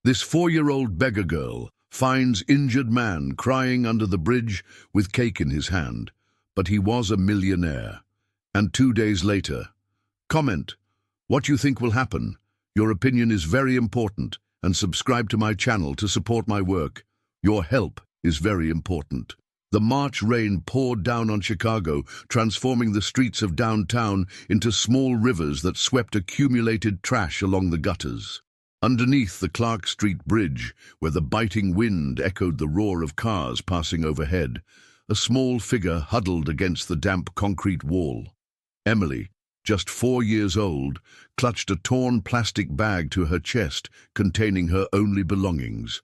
This 4-year-old beggar girl finds injured man crying under the bridge with cake in his hand, but he was a millionaire. And 2 days later, comment what you think will happen. Your opinion is very important, and subscribe to my channel to support my work. Your help is very important. The March rain poured down on Chicago, transforming the streets of downtown into small rivers that swept accumulated trash along the gutters. Underneath the Clark Street Bridge, where the biting wind echoed the roar of cars passing overhead, a small figure huddled against the damp concrete wall. Emily, just 4 years old, clutched a torn plastic bag to her chest containing her only belongings.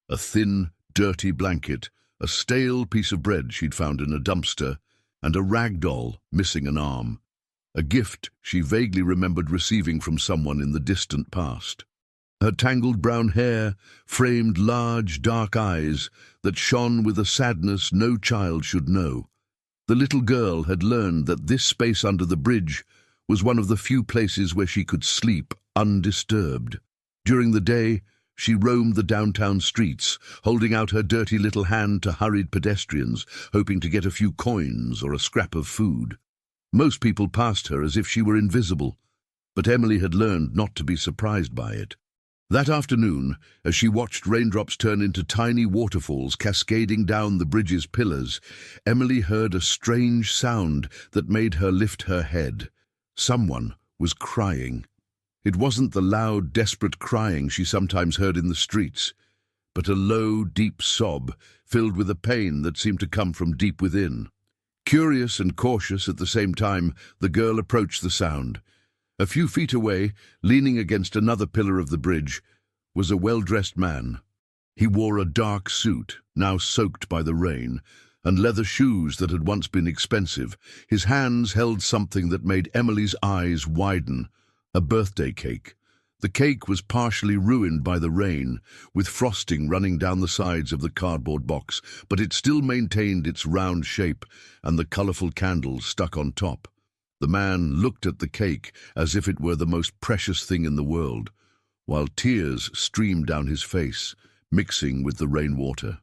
A thin, dirty blanket, a stale piece of bread she'd found in a dumpster, and a rag doll missing an arm. A gift she vaguely remembered receiving from someone in the distant past. Her tangled brown hair framed large, dark eyes that shone with a sadness no child should know. The little girl had learned that this space under the bridge was one of the few places where she could sleep undisturbed. During the day, she roamed the downtown streets, holding out her dirty little hand to hurried pedestrians, hoping to get a few coins or a scrap of food. Most people passed her as if she were invisible, but Emily had learned not to be surprised by it. That afternoon, as she watched raindrops turn into tiny waterfalls cascading down the bridge's pillars, Emily heard a strange sound that made her lift her head. Someone was crying. It wasn't the loud, desperate crying she sometimes heard in the streets, but a low, deep sob filled with a pain that seemed to come from deep within. Curious and cautious at the same time, the girl approached the sound. A few feet away, leaning against another pillar of the bridge, was a well-dressed man. He wore a dark suit, now soaked by the rain, and leather shoes that had once been expensive. His hands held something that made Emily's eyes widen, a birthday cake. The cake was partially ruined by the rain, with frosting running down the sides of the cardboard box, but it still maintained its round shape and the colorful candles stuck on top. The man looked at the cake as if it were the most precious thing in the world, while tears streamed down his face, mixing with the rainwater.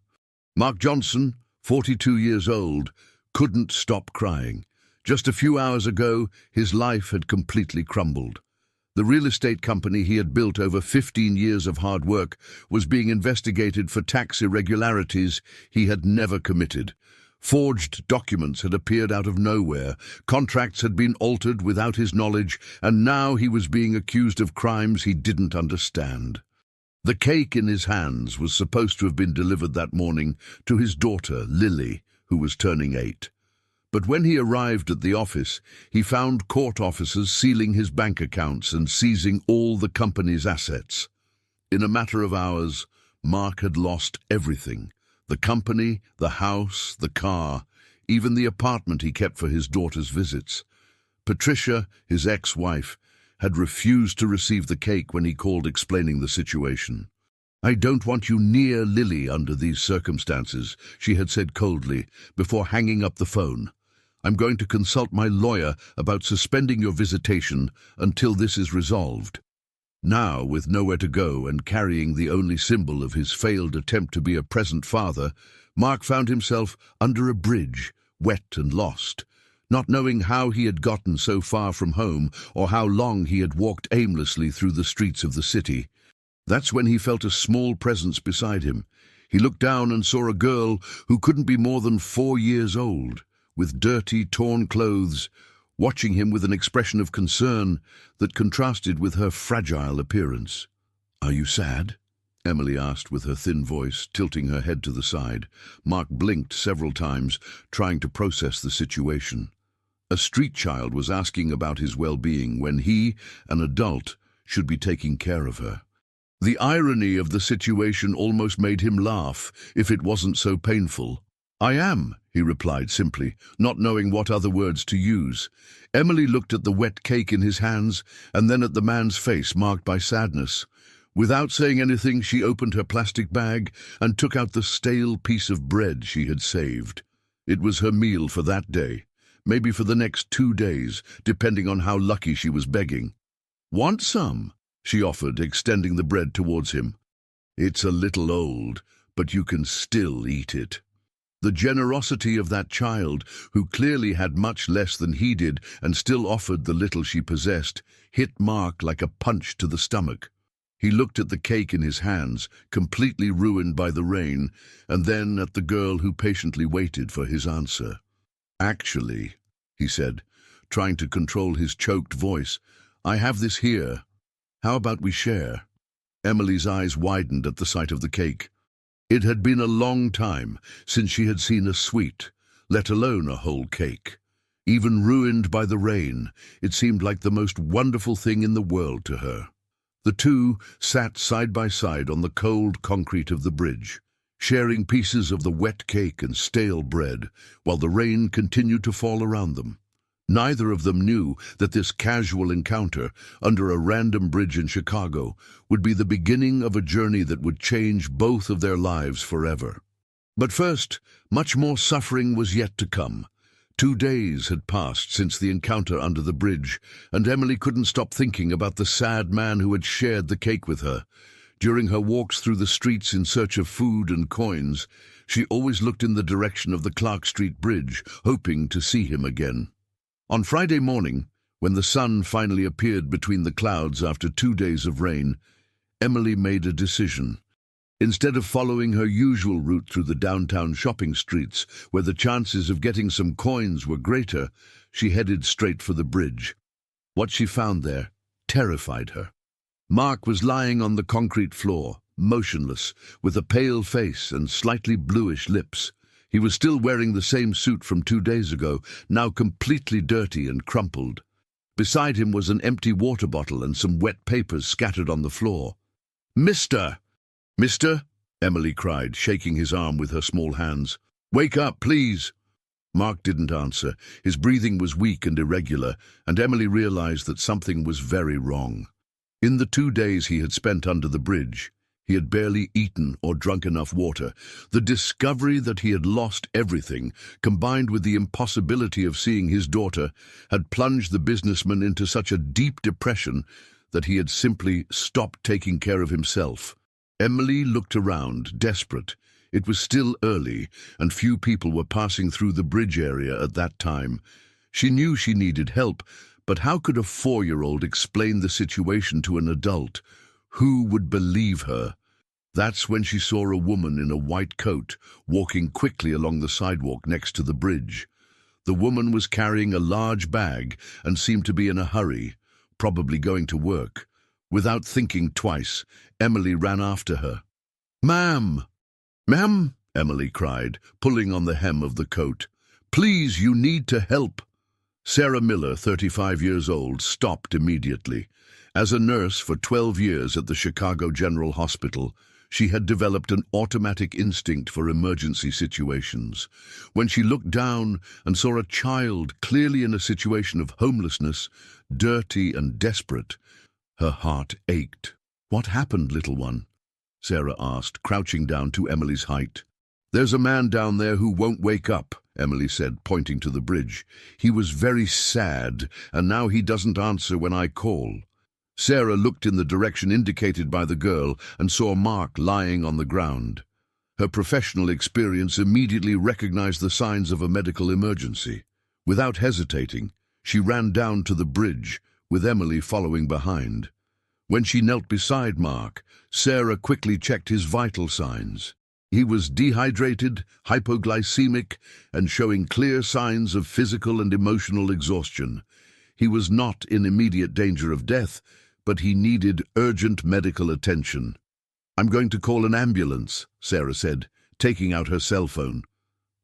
Mark Johnson, 42 years old, couldn't stop crying. Just a few hours ago, his life had completely crumbled. The real estate company he had built over 15 years of hard work was being investigated for tax irregularities he had never committed. Forged documents had appeared out of nowhere, contracts had been altered without his knowledge, and now he was being accused of crimes he didn't understand. The cake in his hands was supposed to have been delivered that morning to his daughter, Lily, who was turning 8. But when he arrived at the office, he found court officers sealing his bank accounts and seizing all the company's assets. In a matter of hours, Mark had lost everything. The company, the house, the car, even the apartment he kept for his daughter's visits. Patricia, his ex-wife, had refused to receive the cake when he called explaining the situation. "I don't want you near Lily under these circumstances," she had said coldly, before hanging up the phone. "I'm going to consult my lawyer about suspending your visitation until this is resolved." Now, with nowhere to go and carrying the only symbol of his failed attempt to be a present father, Mark found himself under a bridge, wet and lost, not knowing how he had gotten so far from home or how long he had walked aimlessly through the streets of the city. That's when he felt a small presence beside him. He looked down and saw a girl who couldn't be more than 4 years old, with dirty, torn clothes, watching him with an expression of concern that contrasted with her fragile appearance. "Are you sad?" Emily asked with her thin voice, tilting her head to the side. Mark blinked several times, trying to process the situation. A street child was asking about his well-being when he, an adult, should be taking care of her. The irony of the situation almost made him laugh, if it wasn't so painful. "I am," he replied simply, not knowing what other words to use. Emily looked at the wet cake in his hands and then at the man's face marked by sadness. Without saying anything, she opened her plastic bag and took out the stale piece of bread she had saved. It was her meal for that day, maybe for the next 2 days, depending on how lucky she was begging. "Want some?" she offered, extending the bread towards him. It's a little old, but you can still eat it. The generosity of that child, who clearly had much less than he did and still offered the little she possessed, hit Mark like a punch to the stomach. He looked at the cake in his hands, completely ruined by the rain, and then at the girl who patiently waited for his answer. "Actually," he said, trying to control his choked voice, "I have this here. How about we share?" Emily's eyes widened at the sight of the cake. It had been a long time since she had seen a sweet, let alone a whole cake. Even ruined by the rain, it seemed like the most wonderful thing in the world to her. The two sat side by side on the cold concrete of the bridge, sharing pieces of the wet cake and stale bread, while the rain continued to fall around them. Neither of them knew that this casual encounter under a random bridge in Chicago would be the beginning of a journey that would change both of their lives forever. But first, much more suffering was yet to come. 2 days had passed since the encounter under the bridge, and Emily couldn't stop thinking about the sad man who had shared the cake with her. During her walks through the streets in search of food and coins, she always looked in the direction of the Clark Street Bridge, hoping to see him again. On Friday morning, when the sun finally appeared between the clouds after 2 days of rain, Emily made a decision. Instead of following her usual route through the downtown shopping streets, where the chances of getting some coins were greater, she headed straight for the bridge. What she found there terrified her. Mark was lying on the concrete floor, motionless, with a pale face and slightly bluish lips. He was still wearing the same suit from 2 days ago, now completely dirty and crumpled. Beside him was an empty water bottle and some wet papers scattered on the floor. "Mister! Mister!" Emily cried, shaking his arm with her small hands. "Wake up, please!" Mark didn't answer. His breathing was weak and irregular, and Emily realized that something was very wrong. In the 2 days he had spent under the bridge, he had barely eaten or drunk enough water. The discovery that he had lost everything, combined with the impossibility of seeing his daughter, had plunged the businessman into such a deep depression that he had simply stopped taking care of himself. Emily looked around, desperate. It was still early, and few people were passing through the bridge area at that time. She knew she needed help, but how could a 4-year-old explain the situation to an adult? Who would believe her? That's when she saw a woman in a white coat walking quickly along the sidewalk next to the bridge. The woman was carrying a large bag and seemed to be in a hurry, probably going to work. Without thinking twice, Emily ran after her. "Ma'am! Ma'am!" Emily cried, pulling on the hem of the coat. "Please, you need to help." Sarah Miller, 35 years old, stopped immediately. As a nurse for 12 years at the Chicago General Hospital, she had developed an automatic instinct for emergency situations. When she looked down and saw a child clearly in a situation of homelessness, dirty and desperate, her heart ached. "What happened, little one?" Sarah asked, crouching down to Emily's height. "There's a man down there who won't wake up," Emily said, pointing to the bridge. "He was very sad, and now he doesn't answer when I call." Sarah looked in the direction indicated by the girl and saw Mark lying on the ground. Her professional experience immediately recognized the signs of a medical emergency. Without hesitating, she ran down to the bridge, with Emily following behind. When she knelt beside Mark, Sarah quickly checked his vital signs. He was dehydrated, hypoglycemic, and showing clear signs of physical and emotional exhaustion. He was not in immediate danger of death, but he needed urgent medical attention. "I'm going to call an ambulance," Sarah said, taking out her cell phone.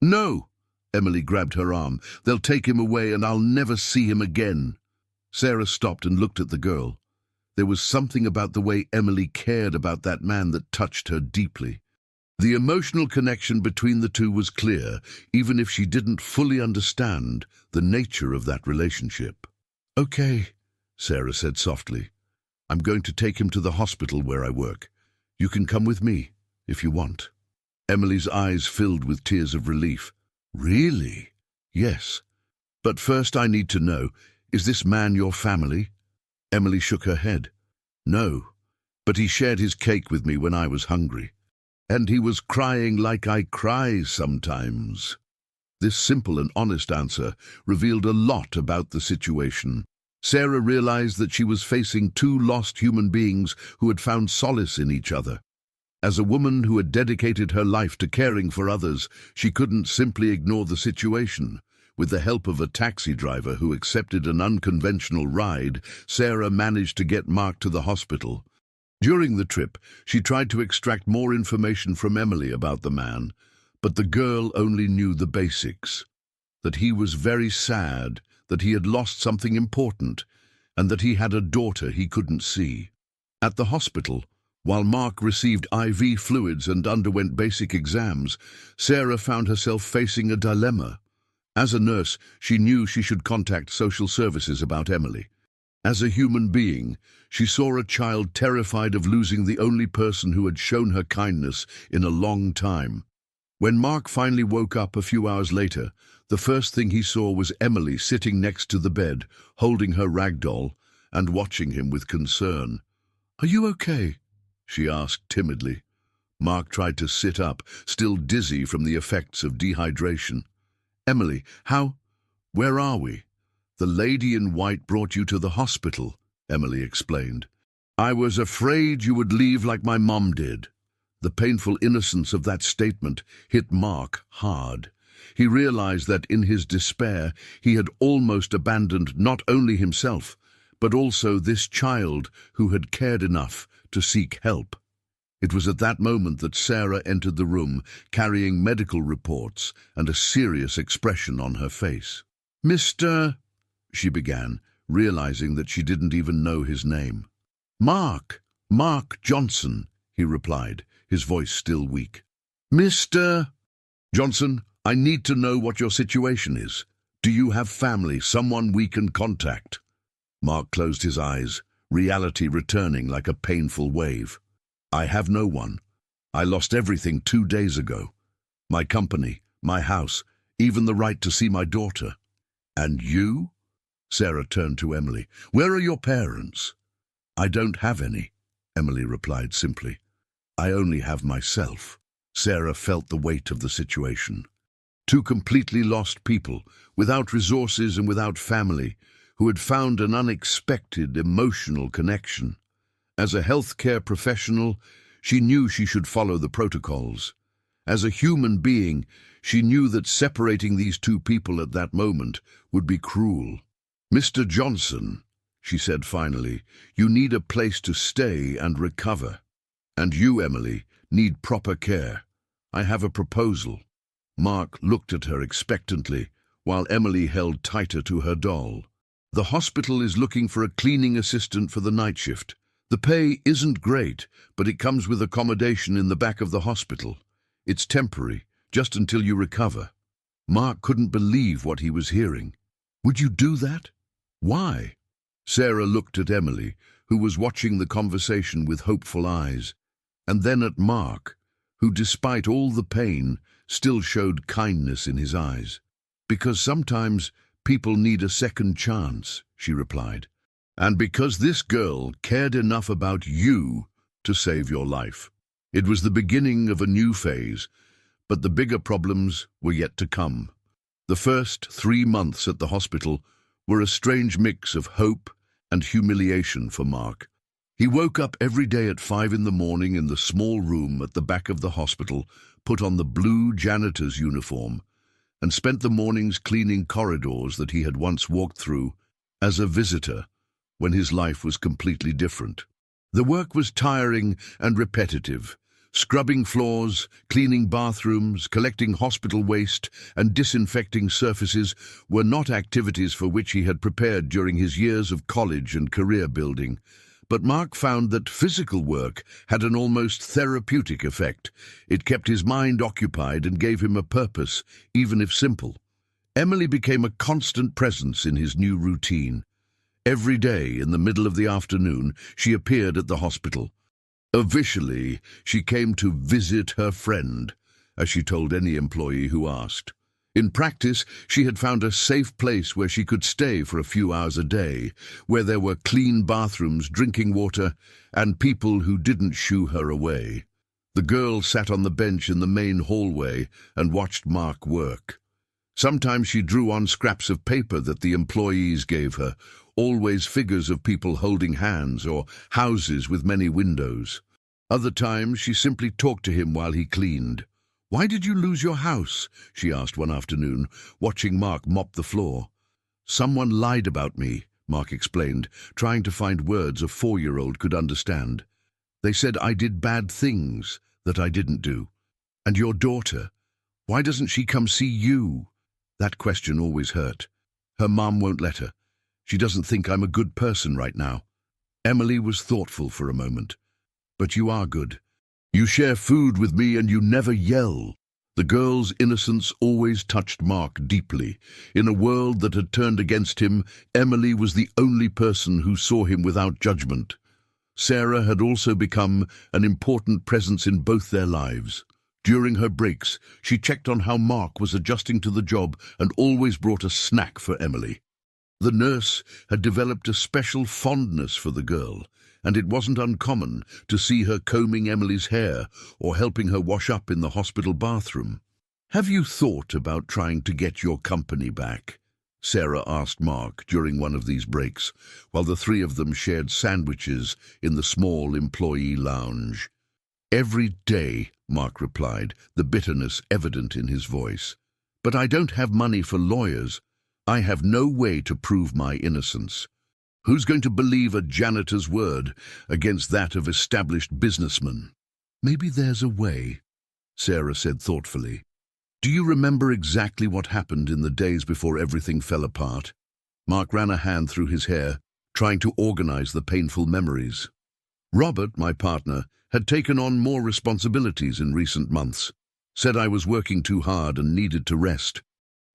"No!" Emily grabbed her arm. "They'll take him away and I'll never see him again." Sarah stopped and looked at the girl. There was something about the way Emily cared about that man that touched her deeply. The emotional connection between the two was clear, even if she didn't fully understand the nature of that relationship. "Okay," Sarah said softly. "I'm going to take him to the hospital where I work. You can come with me, if you want." Emily's eyes filled with tears of relief. "Really?" "Yes. But first I need to know, is this man your family?" Emily shook her head. "No. but he shared his cake with me when I was hungry. And he was crying like I cry sometimes. This simple and honest answer revealed a lot about the situation. Sarah realized that she was facing two lost human beings who had found solace in each other. As a woman who had dedicated her life to caring for others, she couldn't simply ignore the situation. With the help of a taxi driver who accepted an unconventional ride, Sarah managed to get Mark to the hospital. During the trip, she tried to extract more information from Emily about the man, but the girl only knew the basics. That he was very sad, that he had lost something important, and that he had a daughter he couldn't see. At the hospital, while Mark received IV fluids and underwent basic exams, Sarah found herself facing a dilemma. As a nurse, she knew she should contact social services about Emily. As a human being, she saw a child terrified of losing the only person who had shown her kindness in a long time. When Mark finally woke up a few hours later, the first thing he saw was Emily sitting next to the bed, holding her rag doll, and watching him with concern. "Are you okay?" she asked timidly. Mark tried to sit up, still dizzy from the effects of dehydration. "Emily, where are we?" "The lady in white brought you to the hospital," Emily explained. "I was afraid you would leave like my mom did." The painful innocence of that statement hit Mark hard. He realized that in his despair he had almost abandoned not only himself, but also this child who had cared enough to seek help. It was at that moment that Sarah entered the room, carrying medical reports and a serious expression on her face. "Mr. she began, realizing that she didn't even know his name. Mark Johnson," he replied, his voice still weak. "Mr. Johnson, I need to know what your situation is. Do you have family, someone we can contact?" Mark closed his eyes, reality returning like a painful wave. "I have no one. I lost everything 2 days ago. My company, my house, even the right to see my daughter." "And you?" Sarah turned to Emily. "Where are your parents?" "I don't have any," Emily replied simply. "I only have myself." Sarah felt the weight of the situation. Two completely lost people, without resources and without family, who had found an unexpected emotional connection. As a healthcare professional, she knew she should follow the protocols. As a human being, she knew that separating these two people at that moment would be cruel. "Mr. Johnson," she said finally, "you need a place to stay and recover. And you, Emily, need proper care. I have a proposal." Mark looked at her expectantly, while Emily held tighter to her doll. "The hospital is looking for a cleaning assistant for the night shift. The pay isn't great, but it comes with accommodation in the back of the hospital. It's temporary, just until you recover." Mark couldn't believe what he was hearing. "Would you do that? Why?" Sarah looked at Emily, who was watching the conversation with hopeful eyes, and then at Mark, who, despite all the pain, still showed kindness in his eyes. "Because sometimes people need a second chance," she replied. "And because this girl cared enough about you to save your life." It was the beginning of a new phase, but the bigger problems were yet to come. The first 3 months at the hospital were a strange mix of hope and humiliation for Mark. He woke up every day at 5 in the morning in the small room at the back of the hospital, put on the blue janitor's uniform, and spent the mornings cleaning corridors that he had once walked through as a visitor when his life was completely different. The work was tiring and repetitive. Scrubbing floors, cleaning bathrooms, collecting hospital waste, and disinfecting surfaces were not activities for which he had prepared during his years of college and career building. But Mark found that physical work had an almost therapeutic effect. It kept his mind occupied and gave him a purpose, even if simple. Emily became a constant presence in his new routine. Every day, in the middle of the afternoon, she appeared at the hospital. Officially, she came to visit her friend, as she told any employee who asked. In practice, she had found a safe place where she could stay for a few hours a day, where there were clean bathrooms, drinking water, and people who didn't shoo her away. The girl sat on the bench in the main hallway and watched Mark work. Sometimes she drew on scraps of paper that the employees gave her, always figures of people holding hands or houses with many windows. Other times she simply talked to him while he cleaned. "Why did you lose your house?" she asked one afternoon, watching Mark mop the floor. "Someone lied about me," Mark explained, trying to find words a 4-year-old could understand. "They said I did bad things that I didn't do. And your daughter, why doesn't she come see you?" That question always hurt. Her mom won't let her. She doesn't think I'm a good person right now. Emily was thoughtful for a moment. "But you are good. You share food with me and you never yell." The girl's innocence always touched Mark deeply. In a world that had turned against him, Emily was the only person who saw him without judgment. Sarah had also become an important presence in both their lives. During her breaks, she checked on how Mark was adjusting to the job and always brought a snack for Emily. The nurse had developed a special fondness for the girl, and it wasn't uncommon to see her combing Emily's hair or helping her wash up in the hospital bathroom. "Have you thought about trying to get your company back?" Sarah asked Mark during one of these breaks, while the three of them shared sandwiches in the small employee lounge. "Every day," Mark replied, the bitterness evident in his voice. "But I don't have money for lawyers. I have no way to prove my innocence. Who's going to believe a janitor's word against that of established businessmen?" "Maybe there's a way," Sarah said thoughtfully. "Do you remember exactly what happened in the days before everything fell apart?" Mark ran a hand through his hair, trying to organize the painful memories. "Robert, my partner, had taken on more responsibilities in recent months, said I was working too hard and needed to rest.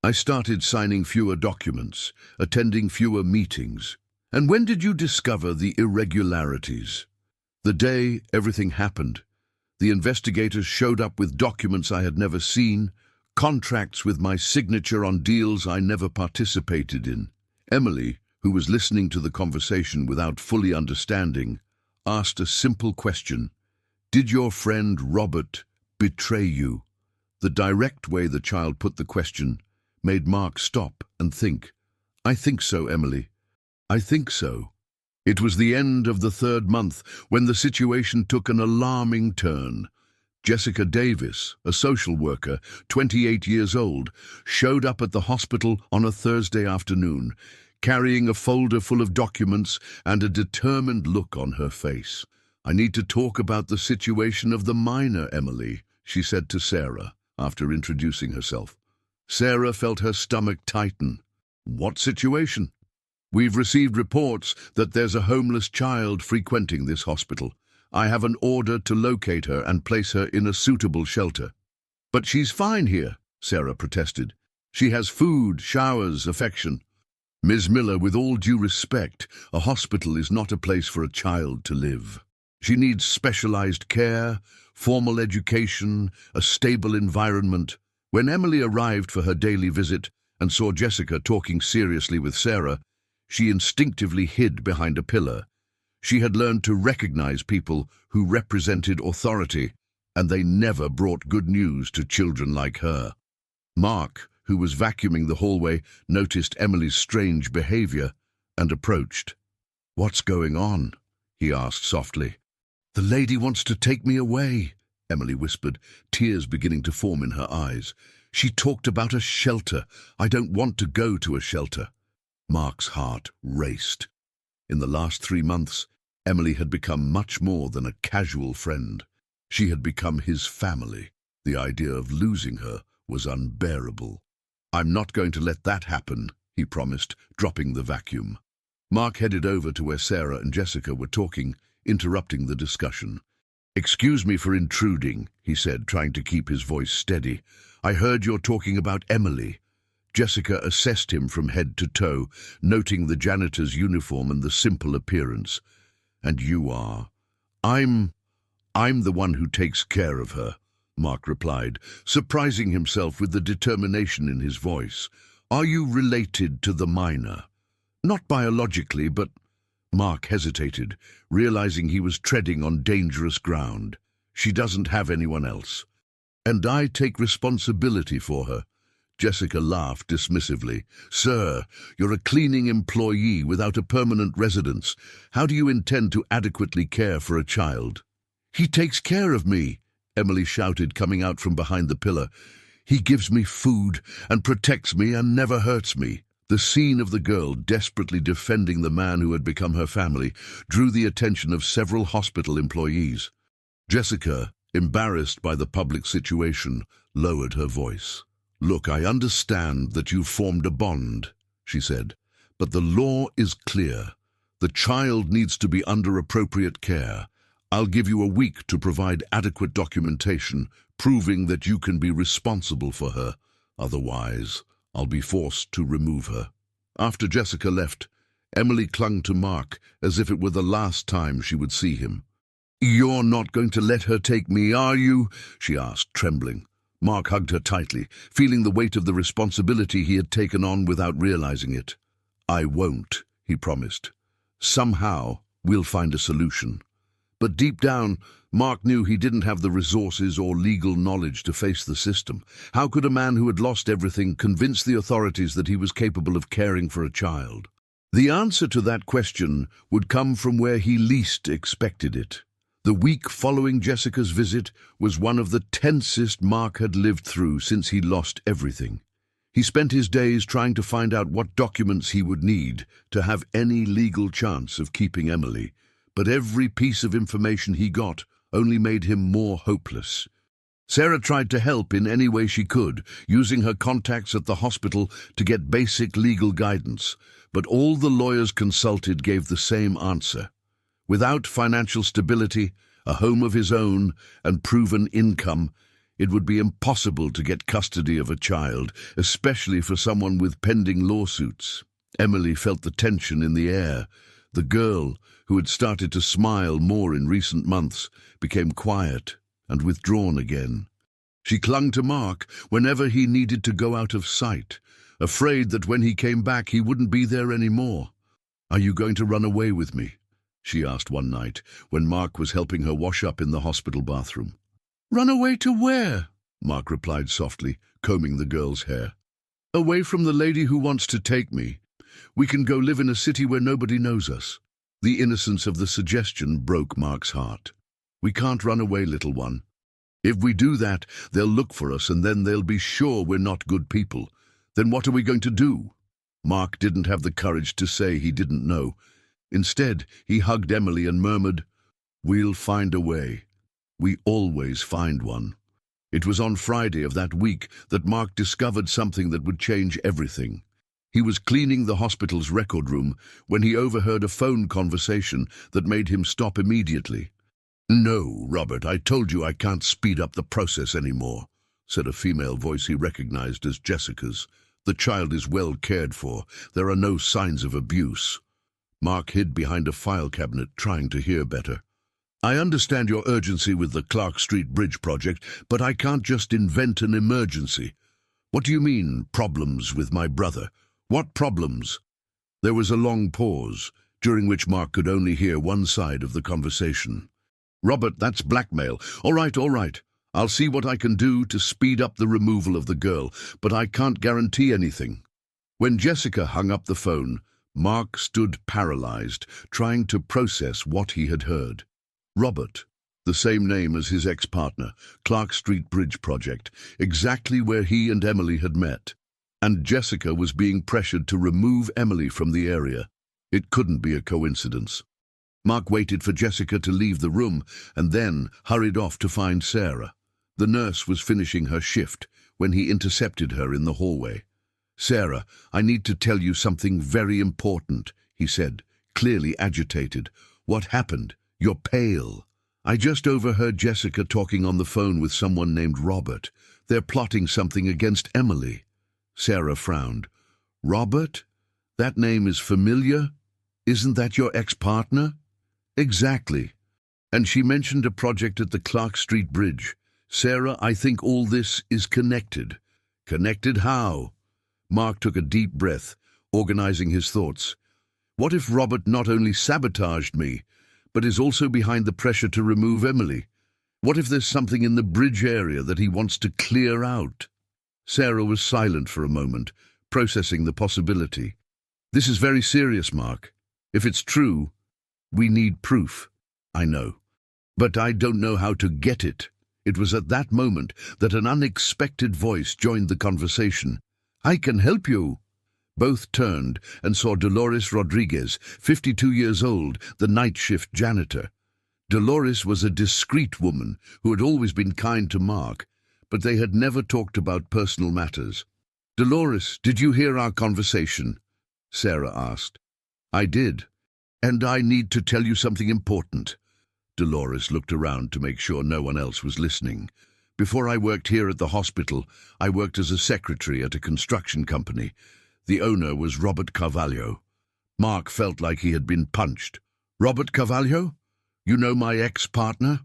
I started signing fewer documents, attending fewer meetings. And when did you discover the irregularities?" "The day everything happened. The investigators showed up with documents I had never seen, contracts with my signature on deals I never participated in." Emily, who was listening to the conversation without fully understanding, asked a simple question. "Did your friend Robert betray you?" The direct way the child put the question made Mark stop and think. "I think so, Emily. I think so." It was the end of the 3rd month when the situation took an alarming turn. Jessica Davis, a social worker, 28 years old, showed up at the hospital on a Thursday afternoon, carrying a folder full of documents and a determined look on her face. "I need to talk about the situation of the minor, Emily," she said to Sarah after introducing herself. Sarah felt her stomach tighten. "What situation?" "We've received reports that there's a homeless child frequenting this hospital. I have an order to locate her and place her in a suitable shelter." "But she's fine here," Sarah protested. "She has food, showers, affection." "Ms. Miller, with all due respect, a hospital is not a place for a child to live. She needs specialized care, formal education, a stable environment." When Emily arrived for her daily visit and saw Jessica talking seriously with Sarah, she instinctively hid behind a pillar. She had learned to recognize people who represented authority, and they never brought good news to children like her. Mark, who was vacuuming the hallway, noticed Emily's strange behavior and approached. "What's going on?" he asked softly. "The lady wants to take me away," Emily whispered, tears beginning to form in her eyes. "She talked about a shelter. I don't want to go to a shelter." Mark's heart raced. In the last 3 months, Emily had become much more than a casual friend. She had become his family. The idea of losing her was unbearable. "I'm not going to let that happen," he promised, dropping the vacuum. Mark headed over to where Sarah and Jessica were talking, interrupting the discussion. "Excuse me for intruding," he said, trying to keep his voice steady. "I heard you're talking about Emily." Jessica assessed him from head to toe, noting the janitor's uniform and the simple appearance. "And you are?" I'm the one who takes care of her," Mark replied, surprising himself with the determination in his voice. Are you related to the miner? Not biologically, but... Mark hesitated, realizing he was treading on dangerous ground. She doesn't have anyone else. And I take responsibility for her. Jessica laughed dismissively. Sir, you're a cleaning employee without a permanent residence. How do you intend to adequately care for a child? He takes care of me, Emily shouted, coming out from behind the pillar. He gives me food and protects me and never hurts me. The scene of the girl desperately defending the man who had become her family drew the attention of several hospital employees. Jessica, embarrassed by the public situation, lowered her voice. Look, I understand that you've formed a bond, she said, but the law is clear. The child needs to be under appropriate care. I'll give you a week to provide adequate documentation, proving that you can be responsible for her. Otherwise, I'll be forced to remove her. After Jessica left, Emily clung to Mark as if it were the last time she would see him. You're not going to let her take me, are you? She asked, trembling. Mark hugged her tightly, feeling the weight of the responsibility he had taken on without realizing it. I won't, he promised. Somehow, we'll find a solution. But deep down, Mark knew he didn't have the resources or legal knowledge to face the system. How could a man who had lost everything convince the authorities that he was capable of caring for a child? The answer to that question would come from where he least expected it. The week following Jessica's visit was one of the tensest Mark had lived through since he lost everything. He spent his days trying to find out what documents he would need to have any legal chance of keeping Emily, but every piece of information he got only made him more hopeless. Sarah tried to help in any way she could, using her contacts at the hospital to get basic legal guidance, but all the lawyers consulted gave the same answer. Without financial stability, a home of his own, and proven income, it would be impossible to get custody of a child, especially for someone with pending lawsuits. Emily felt the tension in the air. The girl, who had started to smile more in recent months, became quiet and withdrawn again. She clung to Mark whenever he needed to go out of sight, afraid that when he came back he wouldn't be there anymore. Are you going to run away with me? She asked one night, when Mark was helping her wash up in the hospital bathroom. Run away to where? Mark replied softly, combing the girl's hair. Away from the lady who wants to take me. We can go live in a city where nobody knows us. The innocence of the suggestion broke Mark's heart. We can't run away, little one. If we do that, they'll look for us and then they'll be sure we're not good people. Then what are we going to do? Mark didn't have the courage to say he didn't know. Instead, he hugged Emily and murmured, We'll find a way. We always find one. It was on Friday of that week that Mark discovered something that would change everything. He was cleaning the hospital's record room when he overheard a phone conversation that made him stop immediately. No, Robert, I told you I can't speed up the process anymore, said a female voice he recognized as Jessica's. The child is well cared for. There are no signs of abuse. Mark hid behind a file cabinet, trying to hear better. I understand your urgency with the Clark Street Bridge project, but I can't just invent an emergency. What do you mean, problems with my brother? What problems? There was a long pause, during which Mark could only hear one side of the conversation. Robert, that's blackmail. All right. I'll see what I can do to speed up the removal of the girl, but I can't guarantee anything. When Jessica hung up the phone, Mark stood paralyzed, trying to process what he had heard. Robert, the same name as his ex-partner, Clark Street Bridge project, exactly where he and Emily had met. And Jessica was being pressured to remove Emily from the area. It couldn't be a coincidence. Mark waited for Jessica to leave the room and then hurried off to find Sarah. The nurse was finishing her shift when he intercepted her in the hallway. Sarah, I need to tell you something very important, he said, clearly agitated. What happened? You're pale. I just overheard Jessica talking on the phone with someone named Robert. They're plotting something against Emily. Sarah frowned. Robert? That name is familiar. Isn't that your ex-partner? Exactly. And she mentioned a project at the Clark Street Bridge. Sarah, I think all this is connected. Connected how? Mark took a deep breath, organizing his thoughts. What if Robert not only sabotaged me, but is also behind the pressure to remove Emily? What if there's something in the bridge area that he wants to clear out? Sarah was silent for a moment, processing the possibility. This is very serious, Mark. If it's true, we need proof. I know. But I don't know how to get it. It was at that moment that an unexpected voice joined the conversation. I can help you. Both turned and saw Dolores Rodriguez, 52 years old, the night shift janitor. Dolores was a discreet woman who had always been kind to Mark, but they had never talked about personal matters. Dolores, did you hear our conversation? Sarah asked. I did, and I need to tell you something important. Dolores looked around to make sure no one else was listening. Before I worked here at the hospital, I worked as a secretary at a construction company. The owner was Robert Carvalho. Mark felt like he had been punched. Robert Carvalho? You know my ex-partner?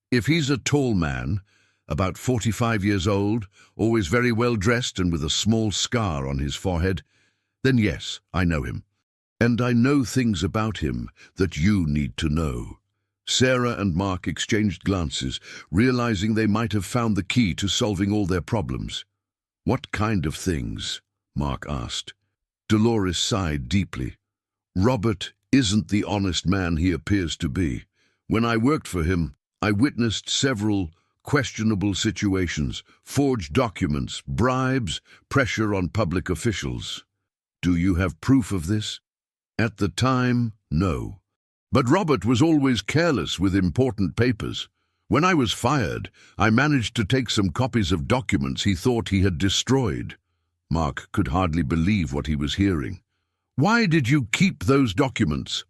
If he's a tall man, about 45 years old, always very well dressed and with a small scar on his forehead, then yes, I know him. And I know things about him that you need to know. Sarah and Mark exchanged glances, realizing they might have found the key to solving all their problems. What kind of things? Mark asked. Dolores sighed deeply. Robert isn't the honest man he appears to be. When I worked for him, I witnessed several questionable situations, forged documents, bribes, pressure on public officials. Do you have proof of this? At the time, no. But Robert was always careless with important papers. When I was fired, I managed to take some copies of documents he thought he had destroyed. Mark could hardly believe what he was hearing. Why did you keep those documents?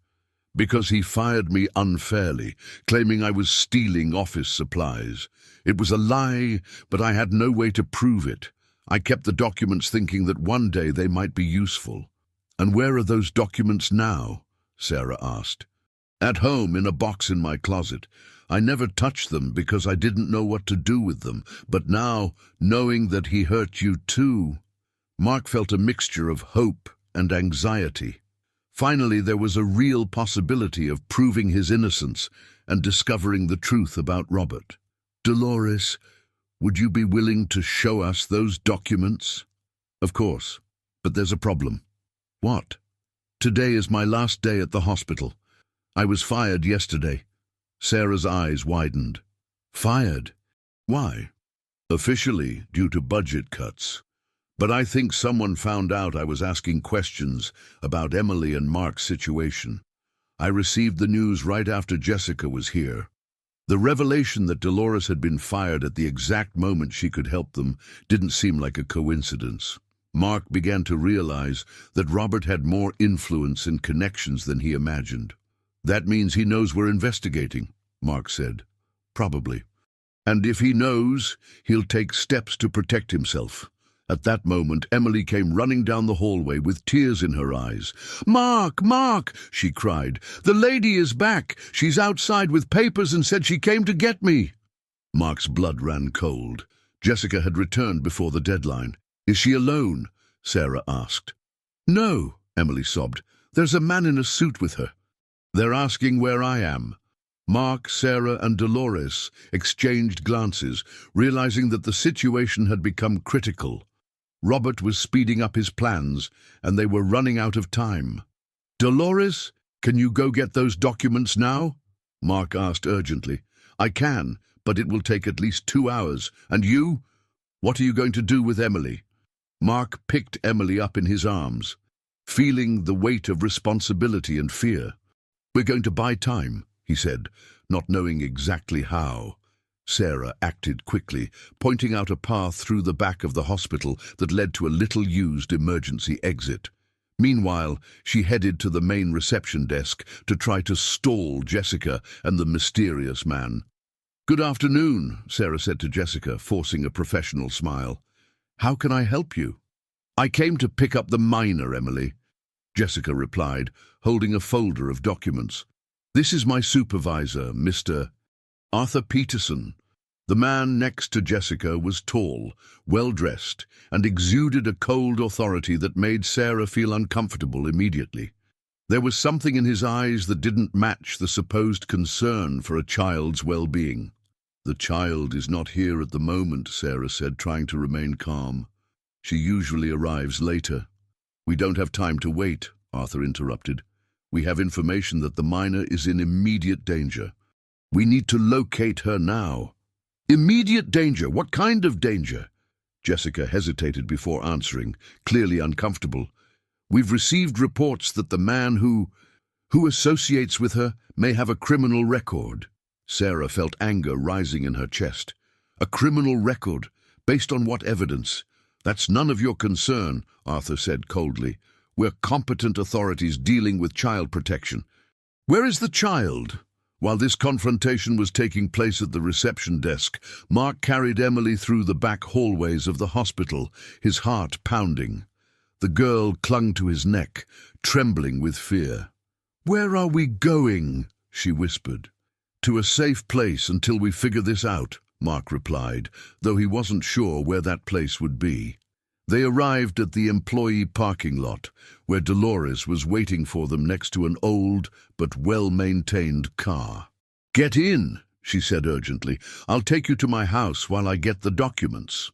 Because he fired me unfairly, claiming I was stealing office supplies. It was a lie, but I had no way to prove it. I kept the documents thinking that one day they might be useful. And where are those documents now? Sarah asked. At home, in a box in my closet. I never touched them because I didn't know what to do with them. But now, knowing that he hurt you too, Mark felt a mixture of hope and anxiety. Finally, there was a real possibility of proving his innocence and discovering the truth about Robert. Dolores, would you be willing to show us those documents? Of course, but there's a problem. What? Today is my last day at the hospital. I was fired yesterday. Sarah's eyes widened. Fired? Why? Officially, due to budget cuts. But I think someone found out I was asking questions about Emily and Mark's situation. I received the news right after Jessica was here. The revelation that Dolores had been fired at the exact moment she could help them didn't seem like a coincidence. Mark began to realize that Robert had more influence and connections than he imagined. That means he knows we're investigating, Mark said. Probably. And if he knows, he'll take steps to protect himself. At that moment, Emily came running down the hallway with tears in her eyes. Mark, Mark, she cried. The lady is back. She's outside with papers and said she came to get me. Mark's blood ran cold. Jessica had returned before the deadline. Is she alone? Sarah asked. No, Emily sobbed. There's a man in a suit with her. They're asking where I am. Mark, Sarah, and Dolores exchanged glances, realizing that the situation had become critical. Robert was speeding up his plans, and they were running out of time. Dolores, can you go get those documents now? Mark asked urgently. I can, but it will take at least 2 hours. And you? What are you going to do with Emily? Mark picked Emily up in his arms, feeling the weight of responsibility and fear. We're going to buy time, he said, not knowing exactly how. Sarah acted quickly, pointing out a path through the back of the hospital that led to a little-used emergency exit. Meanwhile, she headed to the main reception desk to try to stall Jessica and the mysterious man. Good afternoon, Sarah said to Jessica, forcing a professional smile. How can I help you? I came to pick up the minor, Emily, Jessica replied, holding a folder of documents. This is my supervisor, Mr. Arthur Peterson. The man next to Jessica was tall, well-dressed, and exuded a cold authority that made Sarah feel uncomfortable immediately. There was something in his eyes that didn't match the supposed concern for a child's well-being. "The child is not here at the moment," Sarah said, trying to remain calm. "She usually arrives later." "We don't have time to wait," Arthur interrupted. "We have information that the minor is in immediate danger. We need to locate her now." "Immediate danger? What kind of danger?" Jessica hesitated before answering, clearly uncomfortable. "We've received reports that the man who associates with her may have a criminal record." Sarah felt anger rising in her chest. "A criminal record? Based on what evidence?" "That's none of your concern," Arthur said coldly. "We're competent authorities dealing with child protection." "Where is the child?" While this confrontation was taking place at the reception desk, Mark carried Emily through the back hallways of the hospital, his heart pounding. The girl clung to his neck, trembling with fear. "Where are we going?" she whispered. "To a safe place until we figure this out," Mark replied, though he wasn't sure where that place would be. They arrived at the employee parking lot, where Dolores was waiting for them next to an old but well-maintained car. "Get in," she said urgently. "I'll take you to my house while I get the documents."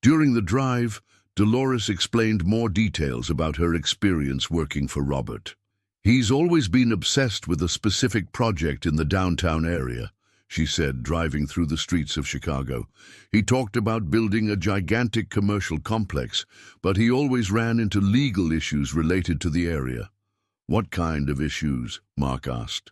During the drive, Dolores explained more details about her experience working for Robert. "He's always been obsessed with a specific project in the downtown area," she said, driving through the streets of Chicago. "He talked about building a gigantic commercial complex, but he always ran into legal issues related to the area." "What kind of issues?" Mark asked.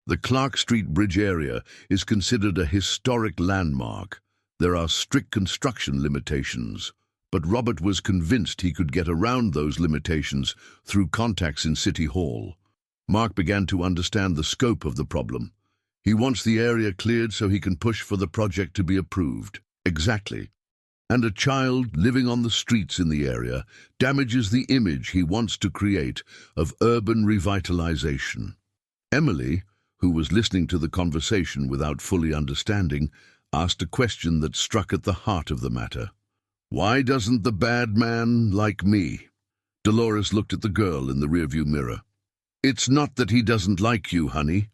"The Clark Street Bridge area is considered a historic landmark. There are strict construction limitations, but Robert was convinced he could get around those limitations through contacts in City Hall." Mark began to understand the scope of the problem. "He wants the area cleared so he can push for the project to be approved." "Exactly. And a child living on the streets in the area damages the image he wants to create of urban revitalization." Emily, who was listening to the conversation without fully understanding, asked a question that struck at the heart of the matter. "Why doesn't the bad man like me?" Dolores looked at the girl in the rearview mirror. "It's not that he doesn't like you, honey.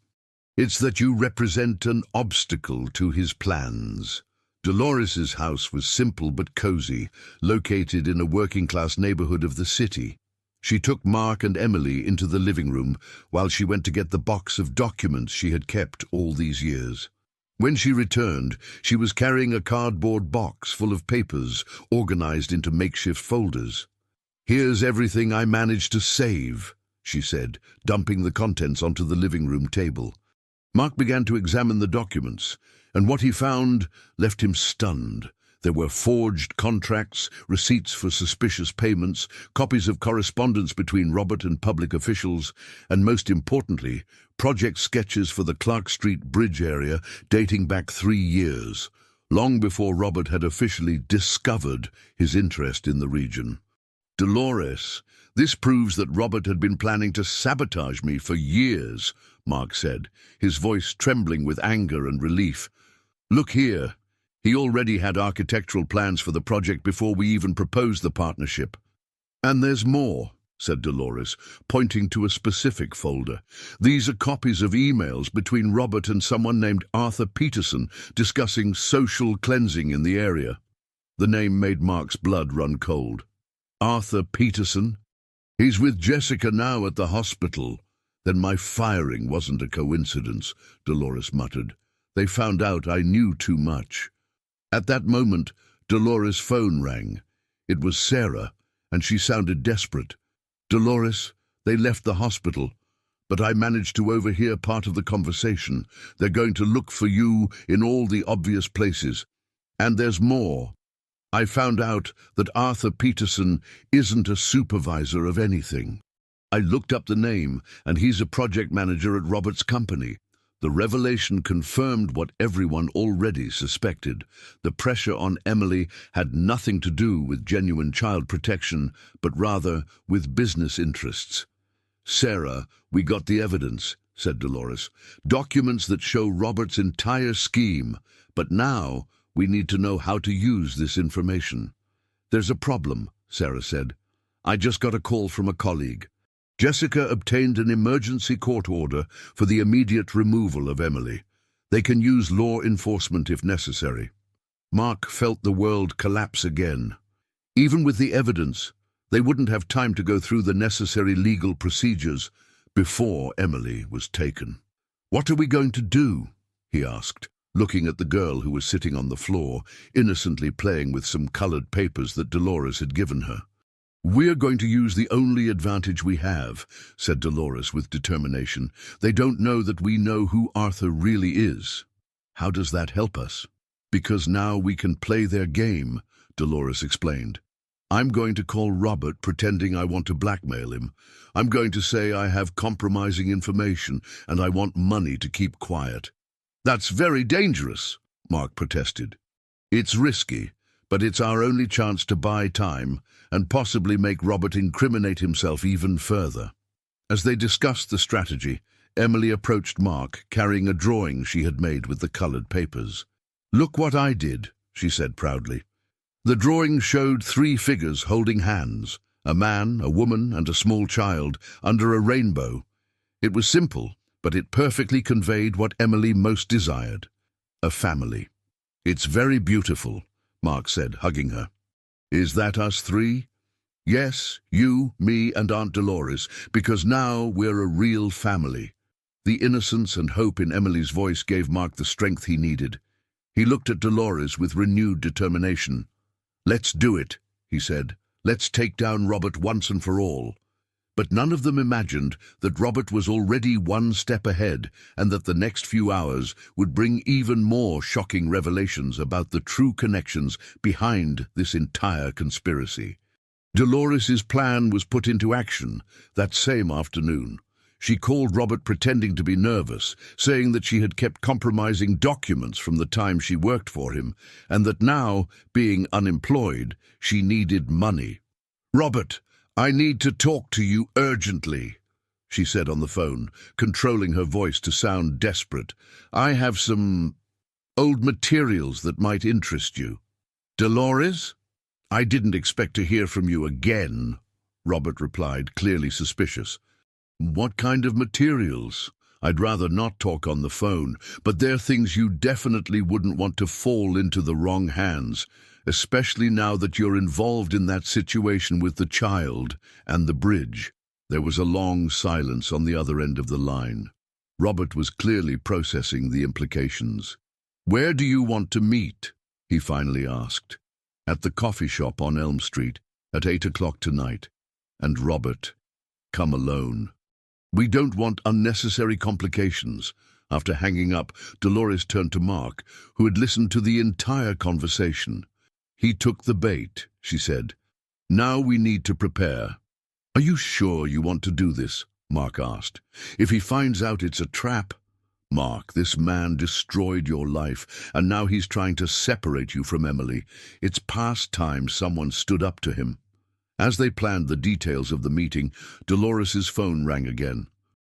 It's that you represent an obstacle to his plans." Dolores's house was simple but cozy, located in a working-class neighborhood of the city. She took Mark and Emily into the living room while she went to get the box of documents she had kept all these years. When she returned, she was carrying a cardboard box full of papers organized into makeshift folders. "Here's everything I managed to save," she said, dumping the contents onto the living room table. Mark began to examine the documents, and what he found left him stunned. There were forged contracts, receipts for suspicious payments, copies of correspondence between Robert and public officials, and most importantly, project sketches for the Clark Street Bridge area dating back 3 years, long before Robert had officially discovered his interest in the region. "Dolores, this proves that Robert had been planning to sabotage me for years," Mark said, his voice trembling with anger and relief. "Look here. He already had architectural plans for the project before we even proposed the partnership." "And there's more," said Dolores, pointing to a specific folder. "These are copies of emails between Robert and someone named Arthur Peterson discussing social cleansing in the area." The name made Mark's blood run cold. "Arthur Peterson? He's with Jessica now at the hospital." "Then my firing wasn't a coincidence," Dolores muttered. "They found out I knew too much." At that moment, Dolores' phone rang. It was Sarah, and she sounded desperate. "Dolores, they left the hospital, but I managed to overhear part of the conversation. They're going to look for you in all the obvious places. And there's more. I found out that Arthur Peterson isn't a supervisor of anything. I looked up the name, and he's a project manager at Robert's company." The revelation confirmed what everyone already suspected. The pressure on Emily had nothing to do with genuine child protection, but rather with business interests. "Sarah, we got the evidence," said Dolores. "Documents that show Robert's entire scheme. But now We need to know how to use this information. There's a problem, Sarah said. I just got a call from a colleague. Jessica obtained an emergency court order for the immediate removal of Emily. They can use law enforcement if necessary. Mark felt the world collapse again. Even with the evidence, they wouldn't have time to go through the necessary legal procedures before Emily was taken. What are we going to do? He asked, looking at the girl who was sitting on the floor, innocently playing with some colored papers that Dolores had given her. We're going to use the only advantage we have, said Dolores with determination. They don't know that we know who Arthur really is. How does that help us? Because now we can play their game, Dolores explained. I'm going to call Robert pretending I want to blackmail him. I'm going to say I have compromising information and I want money to keep quiet. That's very dangerous, Mark protested. It's risky, but it's our only chance to buy time and possibly make Robert incriminate himself even further. As they discussed the strategy, Emily approached Mark, carrying a drawing she had made with the colored papers. Look what I did, she said proudly. The drawing showed 3 figures holding hands, a man, a woman, and a small child, under a rainbow. It was simple, but it perfectly conveyed what Emily most desired, a family. It's very beautiful, Mark said, hugging her. Is that us 3? Yes, you, me, and Aunt Dolores, because now we're a real family. The innocence and hope in Emily's voice gave Mark the strength he needed. He looked at Dolores with renewed determination. Let's do it, he said. Let's take down Robert once and for all. But none of them imagined that Robert was already one step ahead and that the next few hours would bring even more shocking revelations about the true connections behind this entire conspiracy. Dolores's plan was put into action that same afternoon. She called Robert pretending to be nervous, saying that she had kept compromising documents from the time she worked for him, and that now, being unemployed, she needed money. Robert, I need to talk to you urgently, she said on the phone, controlling her voice to sound desperate. I have some old materials that might interest you. Dolores? I didn't expect to hear from you again, Robert replied, clearly suspicious. What kind of materials? I'd rather not talk on the phone, but they're things you definitely wouldn't want to fall into the wrong hands, especially now that you're involved in that situation with the child and the bridge. There was a long silence on the other end of the line. Robert was clearly processing the implications. Where do you want to meet? He finally asked. At the coffee shop on Elm Street, at 8 o'clock tonight. And Robert, come alone. We don't want unnecessary complications. After hanging up, Dolores turned to Mark, who had listened to the entire conversation. He took the bait, she said. Now we need to prepare. Are you sure you want to do this? Mark asked. If he finds out it's a trap. Mark, this man destroyed your life, and now he's trying to separate you from Emily. It's past time someone stood up to him. As they planned the details of the meeting, Dolores's phone rang again.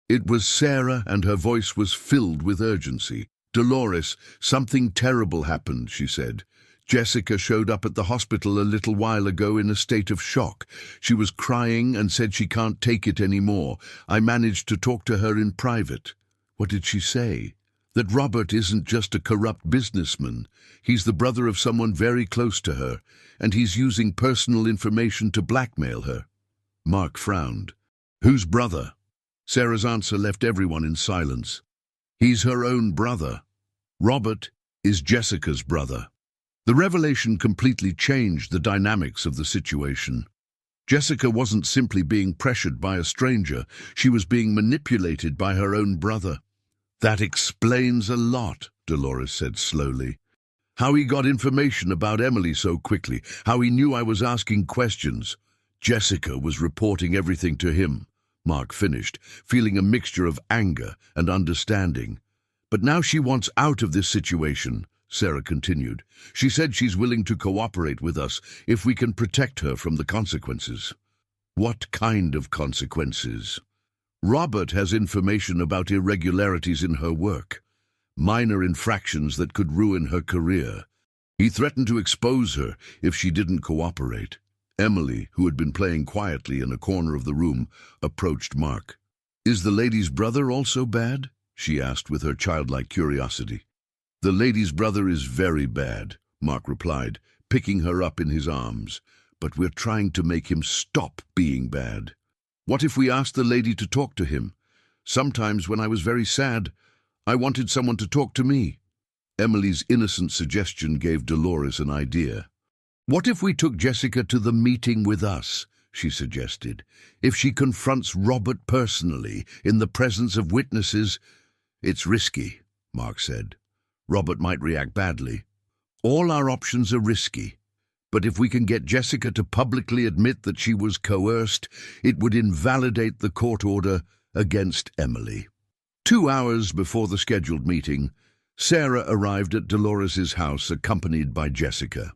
It was Sarah, and her voice was filled with urgency. Dolores, something terrible happened, she said. Jessica showed up at the hospital a little while ago in a state of shock. She was crying and said she can't take it anymore. I managed to talk to her in private. What did she say? That Robert isn't just a corrupt businessman. He's the brother of someone very close to her, and he's using personal information to blackmail her. Mark frowned. Whose brother? Sarah's answer left everyone in silence. He's her own brother. Robert is Jessica's brother. The revelation completely changed the dynamics of the situation. Jessica wasn't simply being pressured by a stranger, she was being manipulated by her own brother. That explains a lot, Dolores said slowly. How he got information about Emily so quickly, how he knew I was asking questions. Jessica was reporting everything to him, Mark finished, feeling a mixture of anger and understanding. But now she wants out of this situation, Sarah continued. She said she's willing to cooperate with us if we can protect her from the consequences. What kind of consequences? Robert has information about irregularities in her work, minor infractions that could ruin her career. He threatened to expose her if she didn't cooperate. Emily, who had been playing quietly in a corner of the room, approached Mark. "Is the lady's brother also bad?" she asked with her childlike curiosity. "The lady's brother is very bad," Mark replied, picking her up in his arms. "But we're trying to make him stop being bad. What if we asked the lady to talk to him? Sometimes when I was very sad, I wanted someone to talk to me." Emily's innocent suggestion gave Dolores an idea. "What if we took Jessica to the meeting with us?" she suggested. "If she confronts Robert personally, in the presence of witnesses—" "It's risky," Mark said. "Robert might react badly. All our options are risky. But if we can get Jessica to publicly admit that she was coerced, it would invalidate the court order against Emily." 2 hours before the scheduled meeting, Sarah arrived at Dolores's house accompanied by Jessica.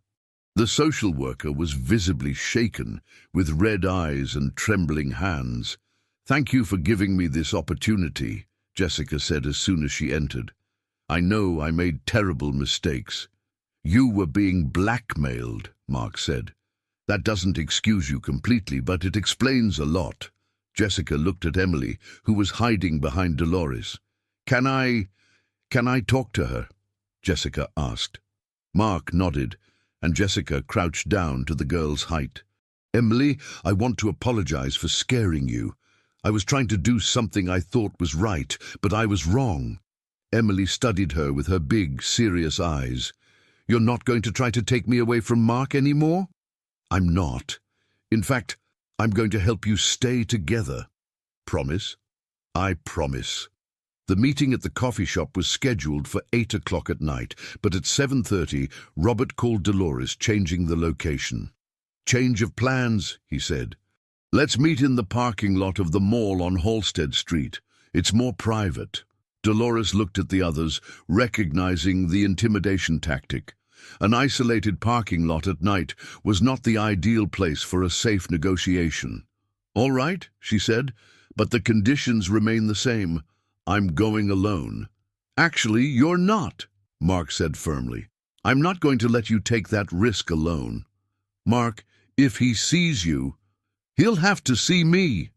The social worker was visibly shaken, with red eyes and trembling hands. "Thank you for giving me this opportunity," Jessica said as soon as she entered. "I know I made terrible mistakes." "You were being blackmailed," Mark said. "That doesn't excuse you completely, but it explains a lot." Jessica looked at Emily, who was hiding behind Dolores. Can I talk to her?" Jessica asked. Mark nodded, and Jessica crouched down to the girl's height. "Emily, I want to apologize for scaring you. I was trying to do something I thought was right, but I was wrong." Emily studied her with her big, serious eyes. "You're not going to try to take me away from Mark anymore?" "I'm not. In fact, I'm going to help you stay together." "Promise?" "I promise." The meeting at the coffee shop was scheduled for 8 o'clock at night, but at 7:30, Robert called Dolores, changing the location. "Change of plans," he said. "Let's meet in the parking lot of the mall on Halsted Street. It's more private." Dolores looked at the others, recognizing the intimidation tactic. An isolated parking lot at night was not the ideal place for a safe negotiation. "All right," she said, "but the conditions remain the same. I'm going alone." "Actually, you're not," Mark said firmly. "I'm not going to let you take that risk alone. Mark, if he sees you, he'll have to see me.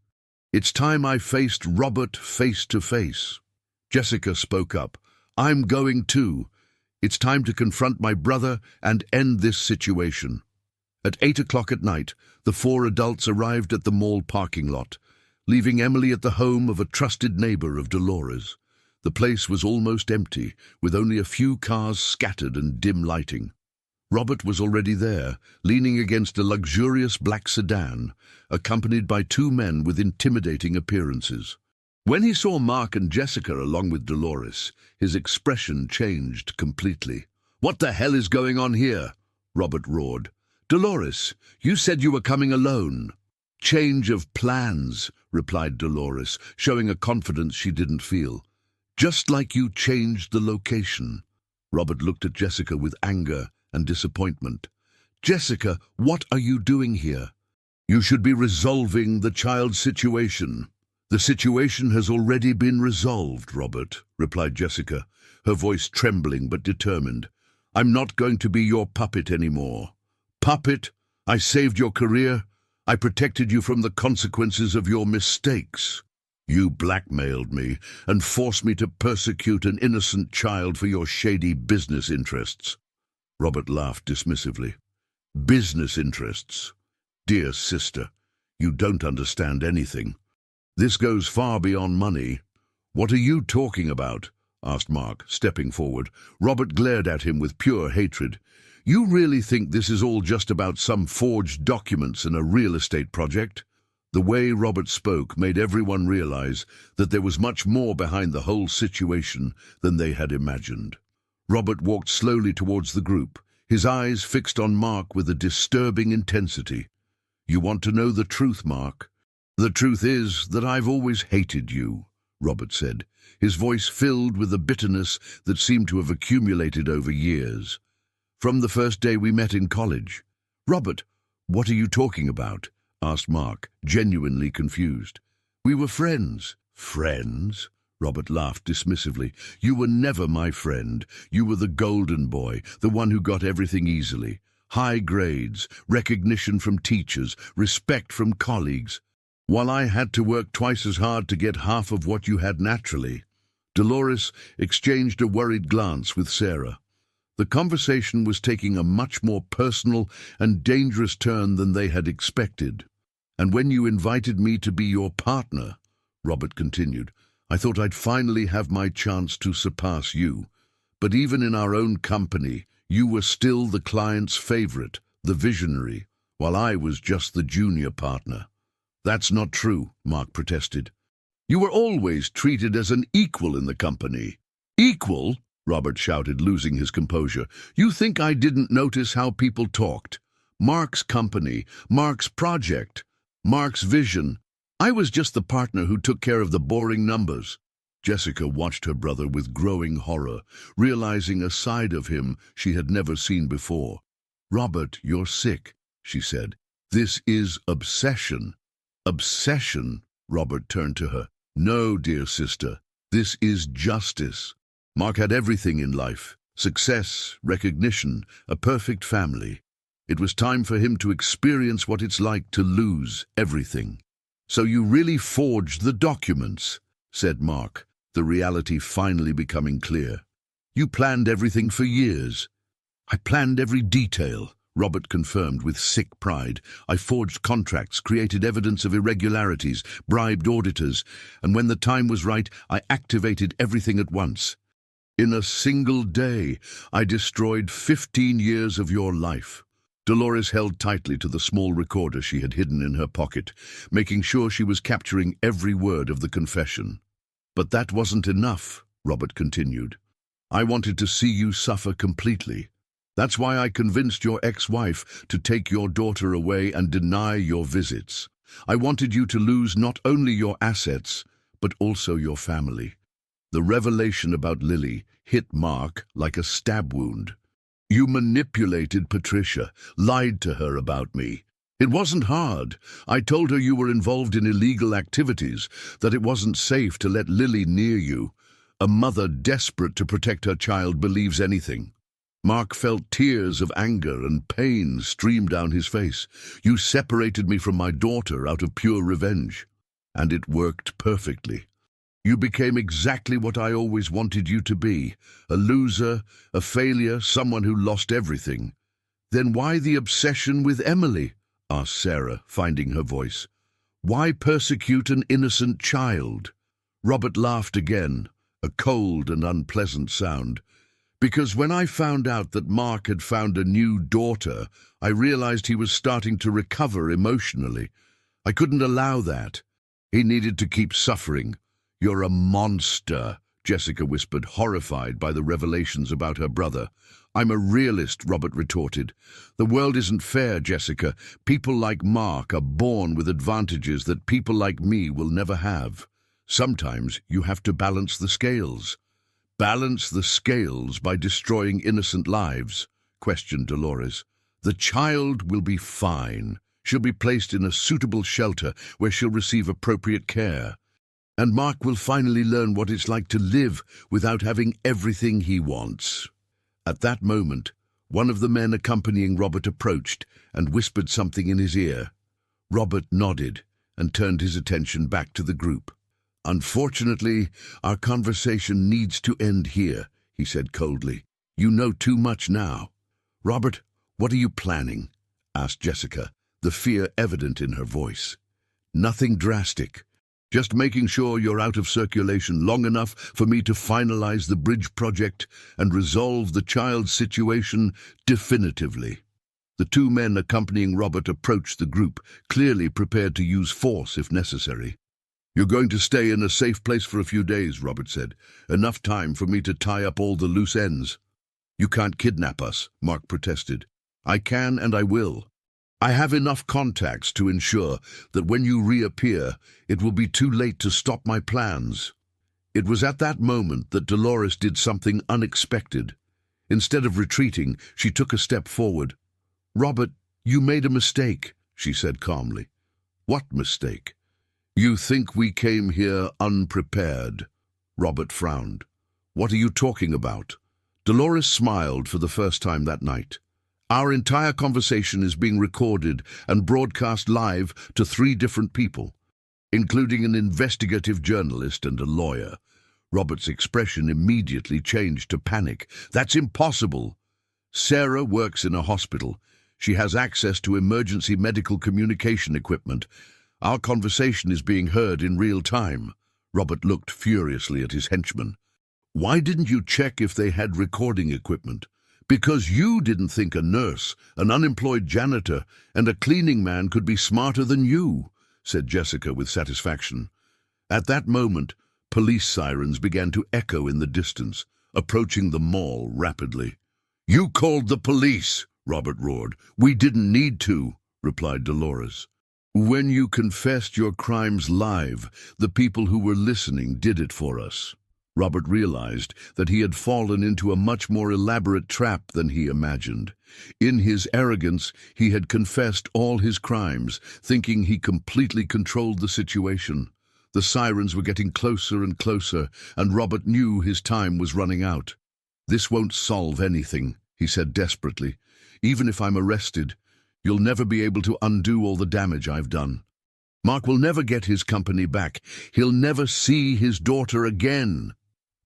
It's time I faced Robert face to face." Jessica spoke up. "I'm going too. It's time to confront my brother and end this situation." At 8 o'clock at night, the 4 adults arrived at the mall parking lot, leaving Emily at the home of a trusted neighbor of Dolores. The place was almost empty, with only a few cars scattered and dim lighting. Robert was already there, leaning against a luxurious black sedan, accompanied by 2 men with intimidating appearances. When he saw Mark and Jessica along with Dolores, his expression changed completely. "What the hell is going on here?" Robert roared. "Dolores, you said you were coming alone." "Change of plans," replied Dolores, showing a confidence she didn't feel. "Just like you changed the location." Robert looked at Jessica with anger and disappointment. "Jessica, what are you doing here?" "You should be resolving the child's situation." "The situation has already been resolved, Robert," replied Jessica, her voice trembling but determined. "I'm not going to be your puppet anymore." "Puppet? I saved your career. I protected you from the consequences of your mistakes. You blackmailed me and forced me to persecute an innocent child for your shady business interests." Robert laughed dismissively. "Business interests? Dear sister, you don't understand anything. This goes far beyond money." "What are you talking about?" asked Mark, stepping forward. Robert glared at him with pure hatred. "You really think this is all just about some forged documents and a real estate project?" The way Robert spoke made everyone realize that there was much more behind the whole situation than they had imagined. Robert walked slowly towards the group, his eyes fixed on Mark with a disturbing intensity. "You want to know the truth, Mark? The truth is that I've always hated you," Robert said, his voice filled with a bitterness that seemed to have accumulated over years. "From the first day we met in college." "Robert, what are you talking about?" asked Mark, genuinely confused. "We were friends." "Friends?" Robert laughed dismissively. "You were never my friend. You were the golden boy, the one who got everything easily. High grades, recognition from teachers, respect from colleagues, while I had to work twice as hard to get half of what you had naturally." Dolores exchanged a worried glance with Sarah. The conversation was taking a much more personal and dangerous turn than they had expected. "And when you invited me to be your partner," Robert continued, "I thought I'd finally have my chance to surpass you. But even in our own company, you were still the client's favorite, the visionary, while I was just the junior partner." "That's not true," Mark protested. "You were always treated as an equal in the company." "Equal?" Robert shouted, losing his composure. "You think I didn't notice how people talked? Mark's company, Mark's project, Mark's vision. I was just the partner who took care of the boring numbers." Jessica watched her brother with growing horror, realizing a side of him she had never seen before. "Robert, you're sick," she said. "This is obsession." "Obsession?" Robert turned to her. "No, dear sister, this is justice. Mark had everything in life: success, recognition, a perfect family. It was time for him to experience what it's like to lose everything." "So you really forged the documents," said Mark, the reality finally becoming clear. "You planned everything for years." "I planned every detail," Robert confirmed with sick pride. "I forged contracts, created evidence of irregularities, bribed auditors, and when the time was right, I activated everything at once. In a single day, I destroyed 15 years of your life." Dolores held tightly to the small recorder she had hidden in her pocket, making sure she was capturing every word of the confession. "But that wasn't enough," Robert continued. "I wanted to see you suffer completely. That's why I convinced your ex-wife to take your daughter away and deny your visits. I wanted you to lose not only your assets, but also your family." The revelation about Lily hit Mark like a stab wound. "You manipulated Patricia, lied to her about me. It wasn't hard. I told her you were involved in illegal activities, that it wasn't safe to let Lily near you. A mother desperate to protect her child believes anything." Mark felt tears of anger and pain stream down his face. "You separated me from my daughter out of pure revenge. And it worked perfectly. You became exactly what I always wanted you to be, a loser, a failure, someone who lost everything." "Then why the obsession with Emily?" asked Sarah, finding her voice. "Why persecute an innocent child?" Robert laughed again, a cold and unpleasant sound. "Because when I found out that Mark had found a new daughter, I realized he was starting to recover emotionally. I couldn't allow that. He needed to keep suffering." "You're a monster," Jessica whispered, horrified by the revelations about her brother. "I'm a realist," Robert retorted. "The world isn't fair, Jessica. People like Mark are born with advantages that people like me will never have. Sometimes you have to balance the scales." "Balance the scales by destroying innocent lives?" questioned Dolores. "The child will be fine. She'll be placed in a suitable shelter where she'll receive appropriate care. And Mark will finally learn what it's like to live without having everything he wants." At that moment, one of the men accompanying Robert approached and whispered something in his ear. Robert nodded and turned his attention back to the group. "Unfortunately, our conversation needs to end here," he said coldly. "You know too much now." "Robert, what are you planning?" asked Jessica, the fear evident in her voice. "Nothing drastic. Just making sure you're out of circulation long enough for me to finalize the bridge project and resolve the child's situation definitively." The two men accompanying Robert approached the group, clearly prepared to use force if necessary. "You're going to stay in a safe place for a few days," Robert said. "Enough time for me to tie up all the loose ends." "You can't kidnap us," Mark protested. "I can and I will. I have enough contacts to ensure that when you reappear, it will be too late to stop my plans." It was at that moment that Dolores did something unexpected. Instead of retreating, she took a step forward. "Robert, you made a mistake," she said calmly. "What mistake?" "You think we came here unprepared." Robert frowned. What are you talking about? Dolores smiled for the first time that night. Our entire conversation is being recorded and broadcast live to 3 different people, including an investigative journalist and a lawyer. Robert's expression immediately changed to panic. That's impossible. Sarah works in a hospital. She has access to emergency medical communication equipment. Our conversation is being heard in real time. Robert looked furiously at his henchman. Why didn't you check if they had recording equipment? Because you didn't think a nurse, an unemployed janitor, and a cleaning man could be smarter than you, said Jessica with satisfaction. At that moment, police sirens began to echo in the distance, approaching the mall rapidly. You called the police, Robert roared. We didn't need to, replied Dolores. When you confessed your crimes live, the people who were listening did it for us. Robert realized that he had fallen into a much more elaborate trap than he imagined. In his arrogance, he had confessed all his crimes, thinking he completely controlled the situation. The sirens were getting closer and closer, and Robert knew his time was running out. This won't solve anything, he said desperately. Even if I'm arrested, you'll never be able to undo all the damage I've done. Mark will never get his company back. He'll never see his daughter again.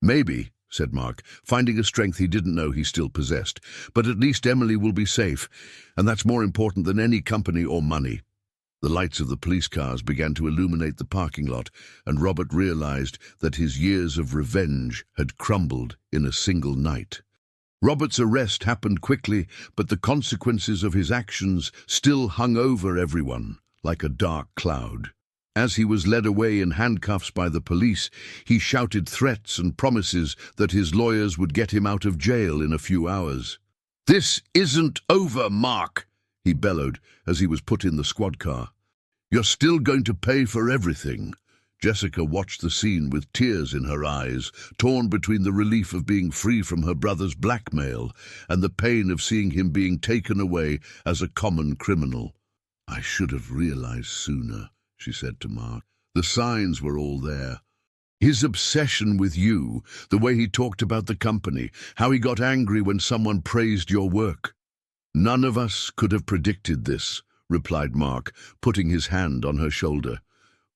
Maybe, said Mark, finding a strength he didn't know he still possessed. But at least Emily will be safe, and that's more important than any company or money. The lights of the police cars began to illuminate the parking lot, and Robert realized that his years of revenge had crumbled in a single night. Robert's arrest happened quickly, but the consequences of his actions still hung over everyone like a dark cloud. As he was led away in handcuffs by the police, he shouted threats and promises that his lawyers would get him out of jail in a few hours. This isn't over, Mark, he bellowed as he was put in the squad car. You're still going to pay for everything. Jessica watched the scene with tears in her eyes, torn between the relief of being free from her brother's blackmail and the pain of seeing him being taken away as a common criminal. I should have realized sooner, she said to Mark. The signs were all there. His obsession with you, the way he talked about the company, how he got angry when someone praised your work. None of us could have predicted this, replied Mark, putting his hand on her shoulder.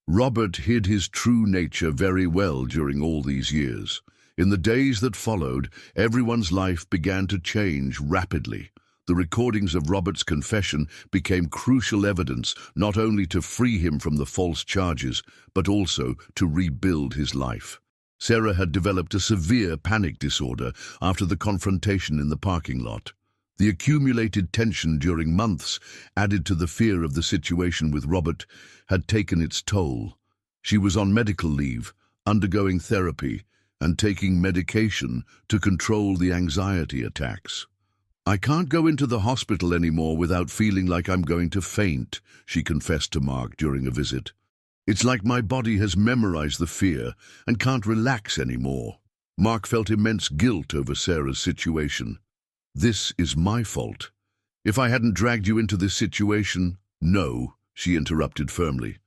Robert hid his true nature very well during all these years. In the days that followed, everyone's life began to change rapidly. The recordings of Robert's confession became crucial evidence not only to free him from the false charges, but also to rebuild his life. Sarah had developed a severe panic disorder after the confrontation in the parking lot. The accumulated tension during months, added to the fear of the situation with Robert, had taken its toll. She was on medical leave, undergoing therapy, and taking medication to control the anxiety attacks. I can't go into the hospital anymore without feeling like I'm going to faint, she confessed to Mark during a visit. It's like my body has memorized the fear and can't relax anymore. Mark felt immense guilt over Sarah's situation. This is my fault. If I hadn't dragged you into this situation, no, she interrupted firmly.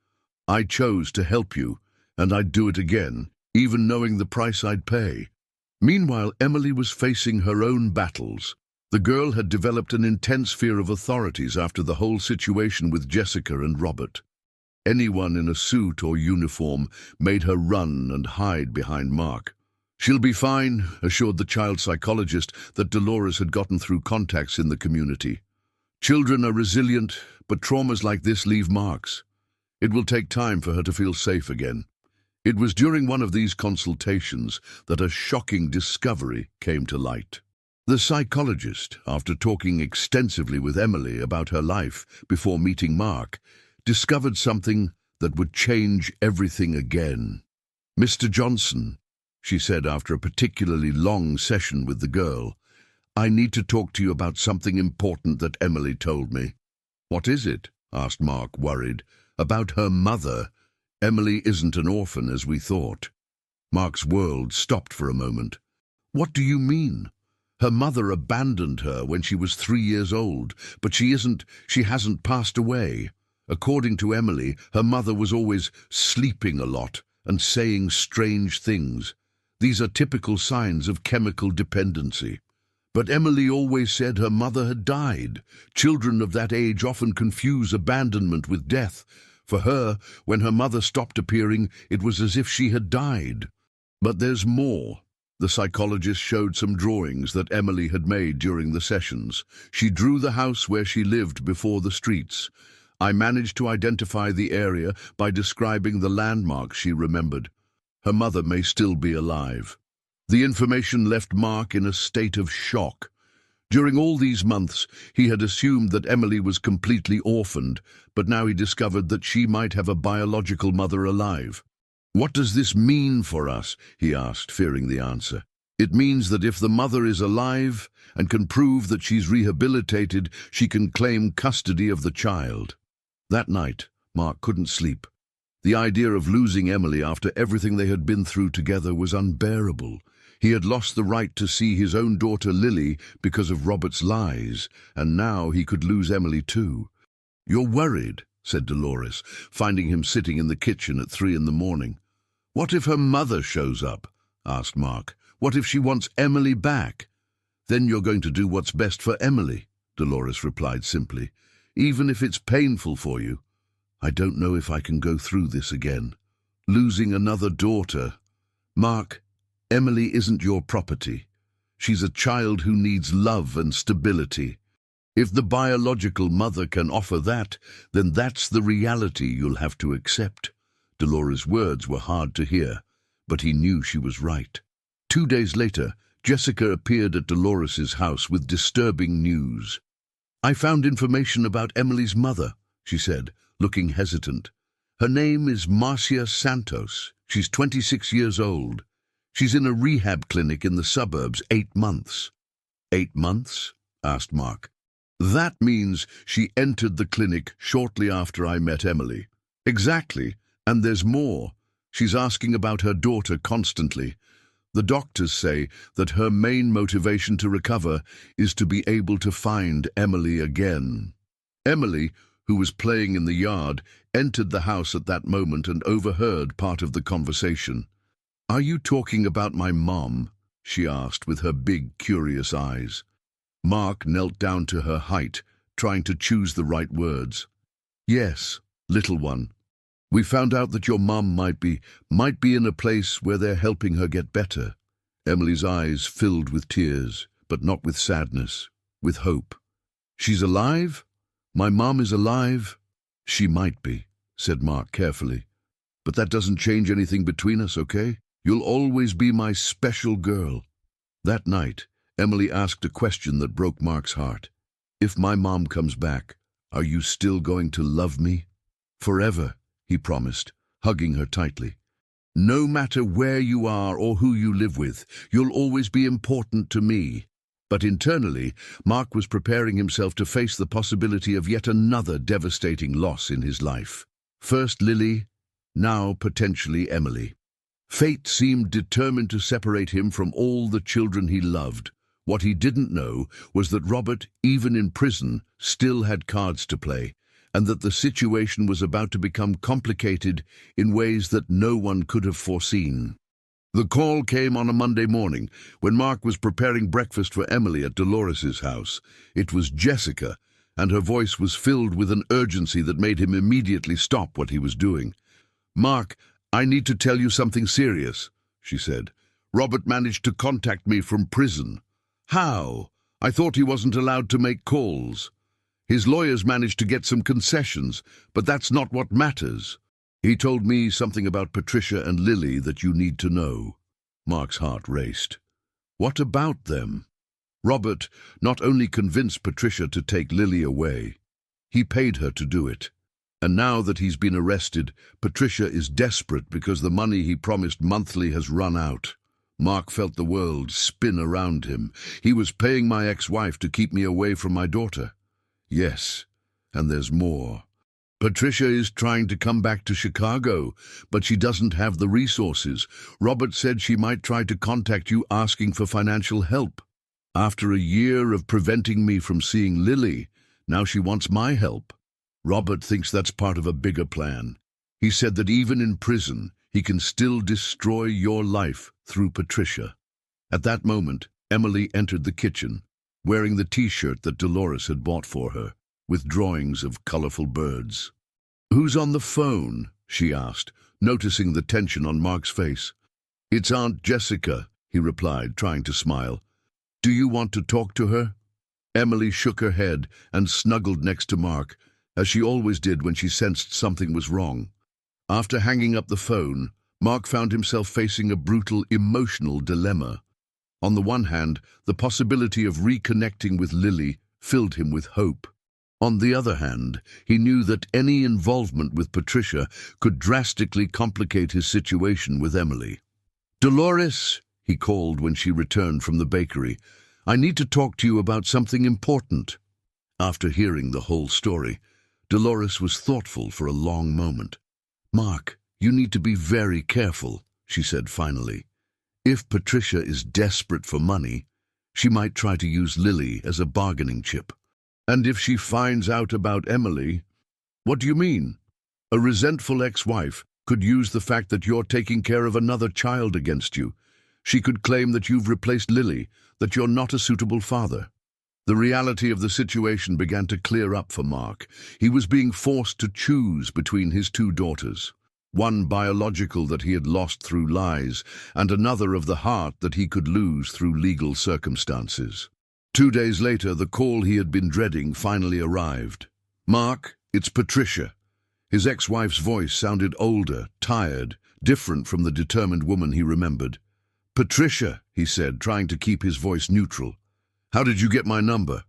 I chose to help you, and I'd do it again, even knowing the price I'd pay. Meanwhile, Emily was facing her own battles. The girl had developed an intense fear of authorities after the whole situation with Jessica and Robert. Anyone in a suit or uniform made her run and hide behind Mark. She'll be fine, assured the child psychologist that Dolores had gotten through contacts in the community. Children are resilient, but traumas like this leave marks. It will take time for her to feel safe again. It was during one of these consultations that a shocking discovery came to light. The psychologist, after talking extensively with Emily about her life before meeting Mark, discovered something that would change everything again. Mr. Johnson, she said after a particularly long session with the girl, I need to talk to you about something important that Emily told me. What is it? Asked Mark, worried. About her mother. Emily isn't an orphan as we thought. Mark's world stopped for a moment. What do you mean? Her mother abandoned her when she was 3 years old, but she hasn't passed away. According to Emily, her mother was always sleeping a lot and saying strange things. These are typical signs of chemical dependency. But Emily always said her mother had died. Children of that age often confuse abandonment with death. For her, when her mother stopped appearing, it was as if she had died. But there's more. The psychologist showed some drawings that Emily had made during the sessions. She drew the house where she lived before the streets. I managed to identify the area by describing the landmarks she remembered. Her mother may still be alive. The information left Mark in a state of shock. During all these months, he had assumed that Emily was completely orphaned, but now he discovered that she might have a biological mother alive. "What does this mean for us?" he asked, fearing the answer. "It means that if the mother is alive and can prove that she's rehabilitated, she can claim custody of the child." That night, Mark couldn't sleep. The idea of losing Emily after everything they had been through together was unbearable. He had lost the right to see his own daughter Lily because of Robert's lies, and now he could lose Emily too. "You're worried," said Dolores, finding him sitting in the kitchen at 3 a.m. "What if her mother shows up?" asked Mark. "What if she wants Emily back?" "Then you're going to do what's best for Emily," Dolores replied simply, "even if it's painful for you." "I don't know if I can go through this again. Losing another daughter." "Mark, Emily isn't your property. She's a child who needs love and stability. If the biological mother can offer that, then that's the reality you'll have to accept." Dolores' words were hard to hear, but he knew she was right. 2 days later, Jessica appeared at Dolores' house with disturbing news. "I found information about Emily's mother," she said, looking hesitant. "Her name is Marcia Santos. She's 26 years old. She's in a rehab clinic in the suburbs 8 months. 8 months? Asked Mark. "That means she entered the clinic shortly after I met Emily." "Exactly, and there's more. She's asking about her daughter constantly. The doctors say that her main motivation to recover is to be able to find Emily again." Emily, who was playing in the yard, entered the house at that moment and overheard part of the conversation. "Are you talking about my mom?" she asked with her big, curious eyes. Mark knelt down to her height, trying to choose the right words. "Yes, little one. We found out that your mom might be in a place where they're helping her get better." Emily's eyes filled with tears, but not with sadness, with hope. "She's alive? My mom is alive?" "She might be," said Mark carefully. "But that doesn't change anything between us, okay? You'll always be my special girl." That night, Emily asked a question that broke Mark's heart. "If my mom comes back, are you still going to love me?" "Forever," he promised, hugging her tightly. "No matter where you are or who you live with, you'll always be important to me." But internally, Mark was preparing himself to face the possibility of yet another devastating loss in his life. First Lily, now potentially Emily. Fate seemed determined to separate him from all the children he loved. What he didn't know was that Robert, even in prison, still had cards to play, and that the situation was about to become complicated in ways that no one could have foreseen. The call came on a Monday morning, when Mark was preparing breakfast for Emily at Dolores' house. It was Jessica, and her voice was filled with an urgency that made him immediately stop what he was doing. "Mark, I need to tell you something serious," she said. "Robert managed to contact me from prison." "How? I thought he wasn't allowed to make calls." "His lawyers managed to get some concessions, but that's not what matters. He told me something about Patricia and Lily that you need to know." Mark's heart raced. "What about them?" "Robert not only convinced Patricia to take Lily away, he paid her to do it. And now that he's been arrested, Patricia is desperate because the money he promised monthly has run out." Mark felt the world spin around him. "He was paying my ex-wife to keep me away from my daughter." "Yes, and there's more. Patricia is trying to come back to Chicago, but she doesn't have the resources. Robert said she might try to contact you asking for financial help. After a year of preventing me from seeing Lily, now she wants my help. Robert thinks that's part of a bigger plan. He said that even in prison, he can still destroy your life through Patricia. At that moment, Emily entered the kitchen, wearing the t-shirt that Dolores had bought for her, with drawings of colorful birds. "Who's on the phone?" she asked, noticing the tension on Mark's face. "It's Aunt Jessica," he replied, trying to smile. "Do you want to talk to her?" Emily shook her head and snuggled next to Mark, as she always did when she sensed something was wrong. After hanging up the phone, Mark found himself facing a brutal emotional dilemma. On the one hand, the possibility of reconnecting with Lily filled him with hope. On the other hand, he knew that any involvement with Patricia could drastically complicate his situation with Emily. "Dolores," he called when she returned from the bakery, "I need to talk to you about something important." After hearing the whole story, Dolores was thoughtful for a long moment. "Mark, you need to be very careful," she said finally. "If Patricia is desperate for money, she might try to use Lily as a bargaining chip. And if she finds out about Emily—" "What do you mean?" "A resentful ex-wife could use the fact that you're taking care of another child against you. She could claim that you've replaced Lily, that you're not a suitable father." The reality of the situation began to clear up for Mark. He was being forced to choose between his two daughters, one biological that he had lost through lies, and another of the heart that he could lose through legal circumstances. 2 days later, the call he had been dreading finally arrived. "Mark, it's Patricia." His ex-wife's voice sounded older, tired, different from the determined woman he remembered. "Patricia," he said, trying to keep his voice neutral. "How did you get my number?"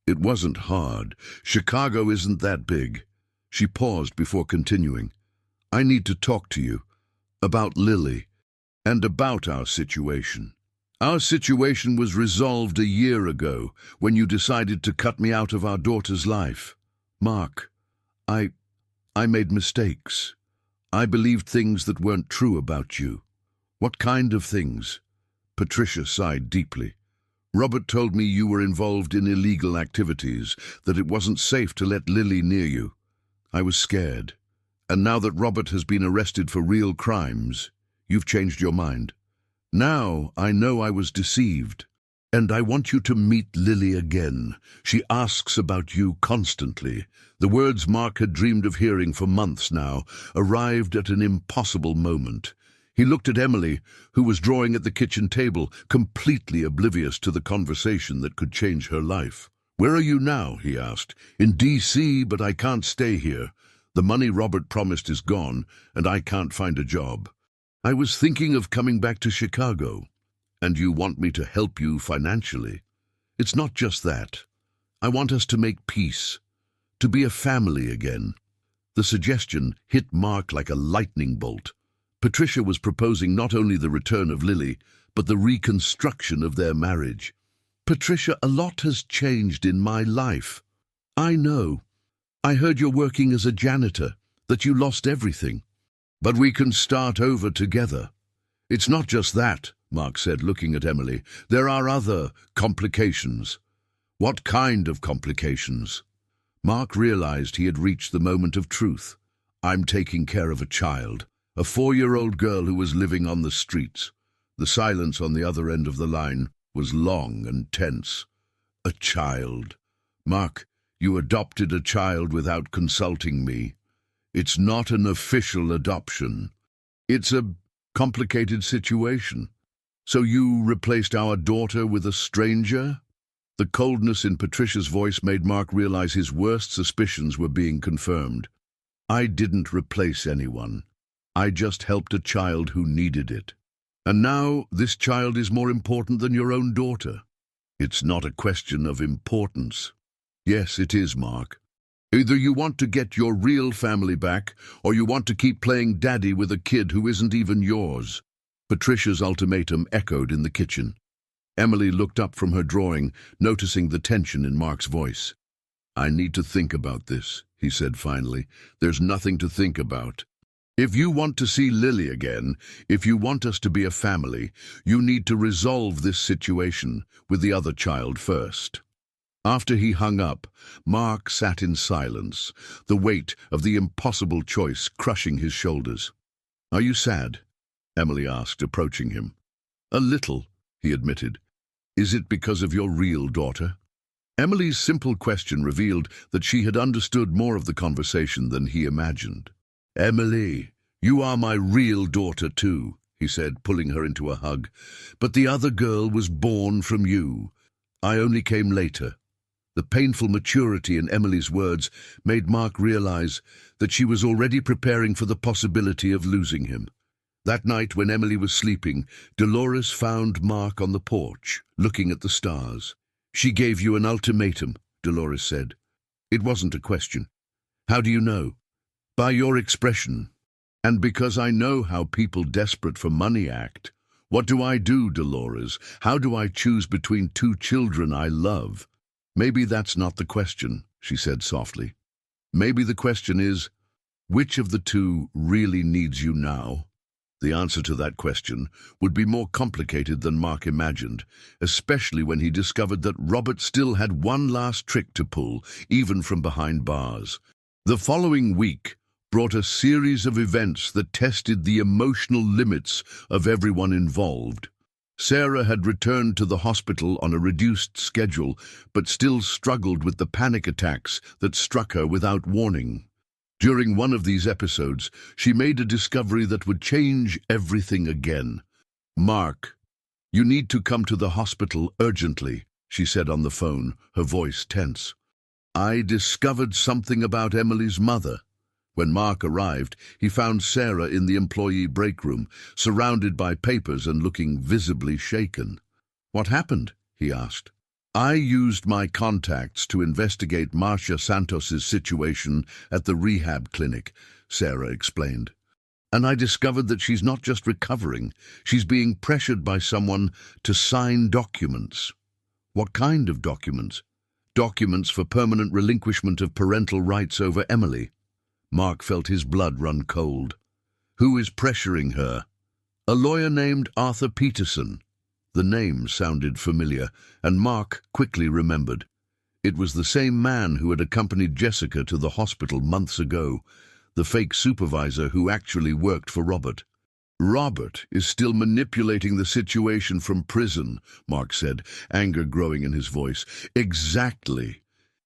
"It wasn't hard. Chicago isn't that big." She paused before continuing. "I need to talk to you about Lily and about our situation. Our situation was resolved a year ago when you decided to cut me out of our daughter's life. Mark, I made mistakes. I believed things that weren't true about you." "What kind of things?" Patricia sighed deeply. "Robert told me you were involved in illegal activities, that it wasn't safe to let Lily near you. I was scared. And now that Robert has been arrested for real crimes, you've changed your mind. Now I know I was deceived. And I want you to meet Lily again. She asks about you constantly." The words Mark had dreamed of hearing for months now arrived at an impossible moment. He looked at Emily, who was drawing at the kitchen table, completely oblivious to the conversation that could change her life. "Where are you now?" he asked. "In D.C., but I can't stay here. The money Robert promised is gone, and I can't find a job." "I was thinking of coming back to Chicago." "And you want me to help you financially?" "It's not just that. I want us to make peace, to be a family again." The suggestion hit Mark like a lightning bolt. Patricia was proposing not only the return of Lily, but the reconstruction of their marriage. "Patricia, a lot has changed in my life." "I know. I heard you're working as a janitor, that you lost everything. But we can start over together." "It's not just that," Mark said, looking at Emily. "There are other complications." "What kind of complications?" Mark realized he had reached the moment of truth. "I'm taking care of a child. A 4-year-old girl who was living on the streets." The silence on the other end of the line was long and tense. "A child? Mark, you adopted a child without consulting me. It's not an official adoption. It's a complicated situation. So you replaced our daughter with a stranger?" The coldness in Patricia's voice made Mark realize his worst suspicions were being confirmed. "I didn't replace anyone. I just helped a child who needed it. And now this child is more important than your own daughter." "It's not a question of importance." "Yes, it is, Mark. Either you want to get your real family back, or you want to keep playing daddy with a kid who isn't even yours." Patricia's ultimatum echoed in the kitchen. Emily looked up from her drawing, noticing the tension in Mark's voice. "I need to think about this," he said finally. "There's nothing to think about. If you want to see Lily again, if you want us to be a family, you need to resolve this situation with the other child first." After he hung up, Mark sat in silence, the weight of the impossible choice crushing his shoulders. "Are you sad?" Emily asked, approaching him. "A little," he admitted. "Is it because of your real daughter?" Emily's simple question revealed that she had understood more of the conversation than he imagined. "Emily, you are my real daughter too," he said, pulling her into a hug. "But the other girl was born from you. I only came later." The painful maturity in Emily's words made Mark realize that she was already preparing for the possibility of losing him. That night, when Emily was sleeping, Dolores found Mark on the porch, looking at the stars. "She gave you an ultimatum," Dolores said. "It wasn't a question." "How do you know?" "By your expression. And because I know how people desperate for money act. What do I do, Dolores? How do I choose between two children I love?" "Maybe that's not the question," she said softly. "Maybe the question is, which of the two really needs you now?" The answer to that question would be more complicated than Mark imagined, especially when he discovered that Robert still had one last trick to pull, even from behind bars. The following week brought a series of events that tested the emotional limits of everyone involved. Sarah had returned to the hospital on a reduced schedule, but still struggled with the panic attacks that struck her without warning. During one of these episodes, she made a discovery that would change everything again. "Mark, you need to come to the hospital urgently," she said on the phone, her voice tense. "I discovered something about Emily's mother." When Mark arrived, he found Sarah in the employee break room, surrounded by papers and looking visibly shaken. "What happened?" he asked. "I used my contacts to investigate Marcia Santos's situation at the rehab clinic," Sarah explained. "And I discovered that she's not just recovering, she's being pressured by someone to sign documents." "What kind of documents?" "Documents for permanent relinquishment of parental rights over Emily." Mark felt his blood run cold. "Who is pressuring her?" "A lawyer named Arthur Peterson." The name sounded familiar, and Mark quickly remembered. It was the same man who had accompanied Jessica to the hospital months ago, the fake supervisor who actually worked for Robert. "Robert is still manipulating the situation from prison," Mark said, anger growing in his voice. "Exactly.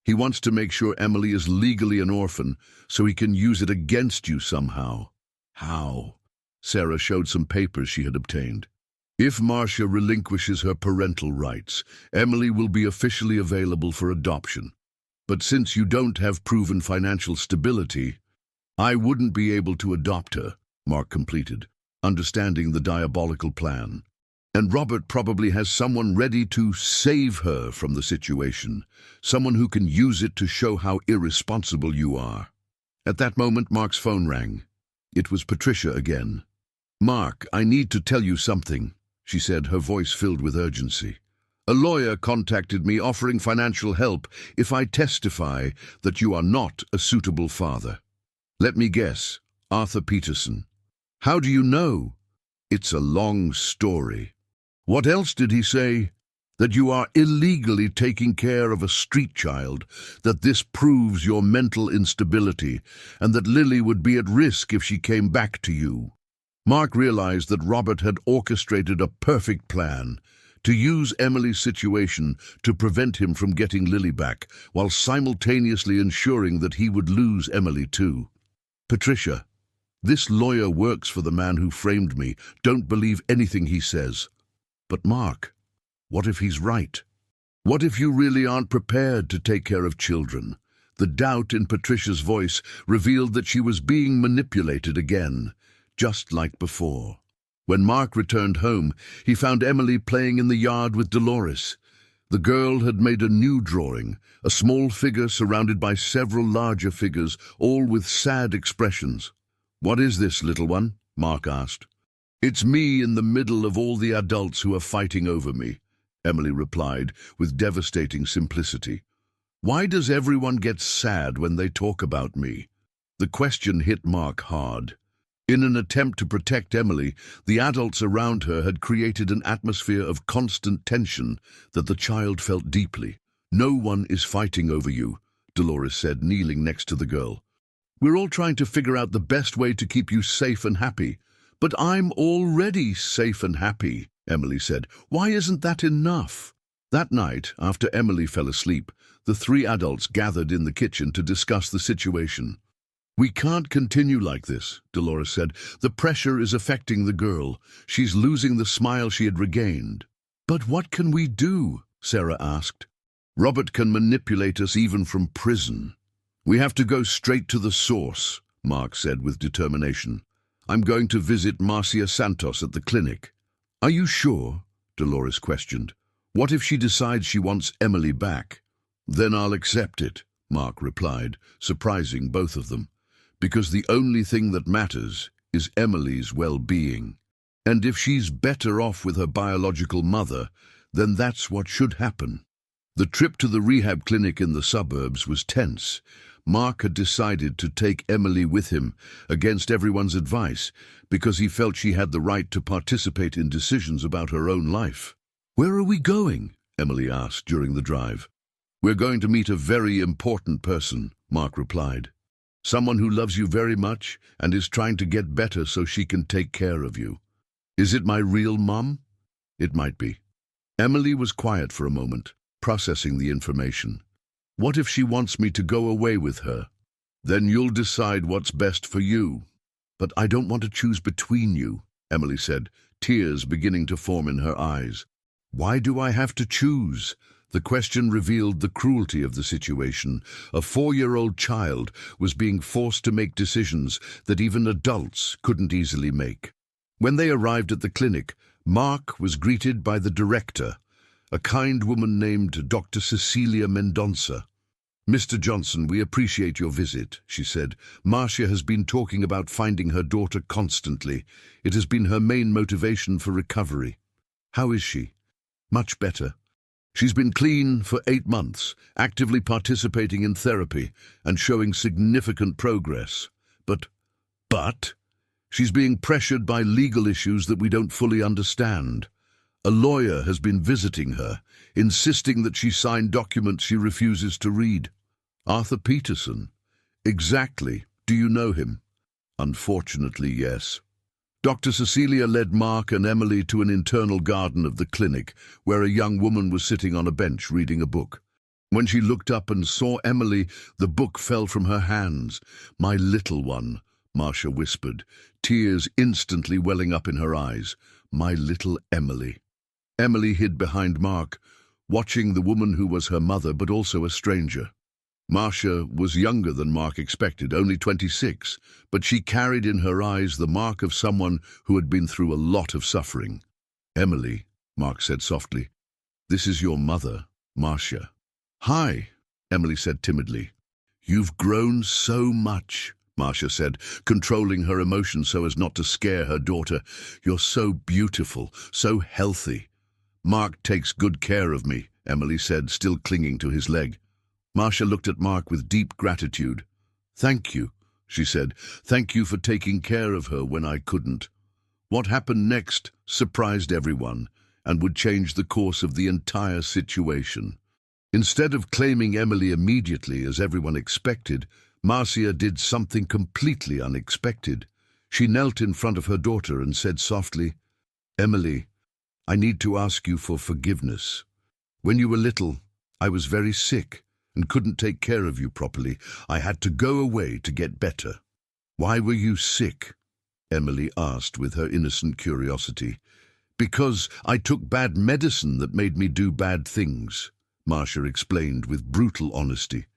He wants to make sure Emily is legally an orphan, so he can use it against you somehow." "How?" Sarah showed some papers she had obtained. "If Marcia relinquishes her parental rights, Emily will be officially available for adoption. But since you don't have proven financial stability, I wouldn't be able to adopt her," Mark completed, understanding the diabolical plan. "And Robert probably has someone ready to save her from the situation, someone who can use it to show how irresponsible you are." At that moment, Mark's phone rang. It was Patricia again. "Mark, I need to tell you something," she said, her voice filled with urgency. "A lawyer contacted me offering financial help if I testify that you are not a suitable father." "Let me guess, Arthur Peterson." "How do you know?" "It's a long story." "What else did he say?" "That you are illegally taking care of a street child, that this proves your mental instability, and that Lily would be at risk if she came back to you." Mark realized that Robert had orchestrated a perfect plan to use Emily's situation to prevent him from getting Lily back, while simultaneously ensuring that he would lose Emily too. "Patricia, this lawyer works for the man who framed me. Don't believe anything he says." "But Mark, what if he's right? What if you really aren't prepared to take care of children?" The doubt in Patricia's voice revealed that she was being manipulated again, just like before. When Mark returned home, he found Emily playing in the yard with Dolores. The girl had made a new drawing, a small figure surrounded by several larger figures, all with sad expressions. "What is this, little one?" Mark asked. "It's me in the middle of all the adults who are fighting over me," Emily replied with devastating simplicity. "Why does everyone get sad when they talk about me?" The question hit Mark hard. In an attempt to protect Emily, the adults around her had created an atmosphere of constant tension that the child felt deeply. "No one is fighting over you," Dolores said, kneeling next to the girl. "We're all trying to figure out the best way to keep you safe and happy. "But I'm already safe and happy," Emily said. "Why isn't that enough?" That night, after Emily fell asleep, the three adults gathered in the kitchen to discuss the situation. "We can't continue like this," Dolores said. "The pressure is affecting the girl. She's losing the smile she had regained." "But what can we do?" Sarah asked. "Robert can manipulate us even from prison." "We have to go straight to the source," Mark said with determination. "I'm going to visit Marcia Santos at the clinic." "Are you sure?" Dolores questioned. "What if she decides she wants Emily back?" "Then I'll accept it," Mark replied, surprising both of them. "Because the only thing that matters is Emily's well-being. And if she's better off with her biological mother, then that's what should happen." The trip to the rehab clinic in the suburbs was tense. Mark had decided to take Emily with him, against everyone's advice, because he felt she had the right to participate in decisions about her own life. "Where are we going?" Emily asked during the drive. "We're going to meet a very important person," Mark replied. "Someone who loves you very much and is trying to get better so she can take care of you." "Is it my real mum?" "It might be." Emily was quiet for a moment, processing the information. "What if she wants me to go away with her?" "Then you'll decide what's best for you." "But I don't want to choose between you," Emily said, tears beginning to form in her eyes. "Why do I have to choose?" The question revealed the cruelty of the situation. A 4-year-old child was being forced to make decisions that even adults couldn't easily make. When they arrived at the clinic, Mark was greeted by the director, a kind woman named Dr. Cecilia Mendonça. "Mr. Johnson, we appreciate your visit," she said. "Marcia has been talking about finding her daughter constantly. It has been her main motivation for recovery." "How is she?" "Much better. She's been clean for 8 months, actively participating in therapy and showing significant progress. But she's being pressured by legal issues that we don't fully understand. A lawyer has been visiting her, insisting that she sign documents she refuses to read." "Arthur Peterson?" "Exactly. Do you know him?" "Unfortunately, yes." Dr. Cecilia led Mark and Emily to an internal garden of the clinic, where a young woman was sitting on a bench reading a book. When she looked up and saw Emily, the book fell from her hands. "My little one," Marcia whispered, tears instantly welling up in her eyes. "My little Emily." Emily hid behind Mark, watching the woman who was her mother but also a stranger. Marcia was younger than Mark expected, only 26, but she carried in her eyes the mark of someone who had been through a lot of suffering. "Emily," Mark said softly, "this is your mother, Marcia." "Hi," Emily said timidly. "You've grown so much," Marcia said, controlling her emotions so as not to scare her daughter. "You're so beautiful, so healthy." "Mark takes good care of me," Emily said, still clinging to his leg. Marcia looked at Mark with deep gratitude. "Thank you," she said. "Thank you for taking care of her when I couldn't." What happened next surprised everyone and would change the course of the entire situation. Instead of claiming Emily immediately, as everyone expected, Marcia did something completely unexpected. She knelt in front of her daughter and said softly, "Emily, I need to ask you for forgiveness. When you were little, I was very sick and couldn't take care of you properly. I had to go away to get better." "Why were you sick?" Emily asked with her innocent curiosity. "Because I took bad medicine that made me do bad things," Marcia explained with brutal honesty.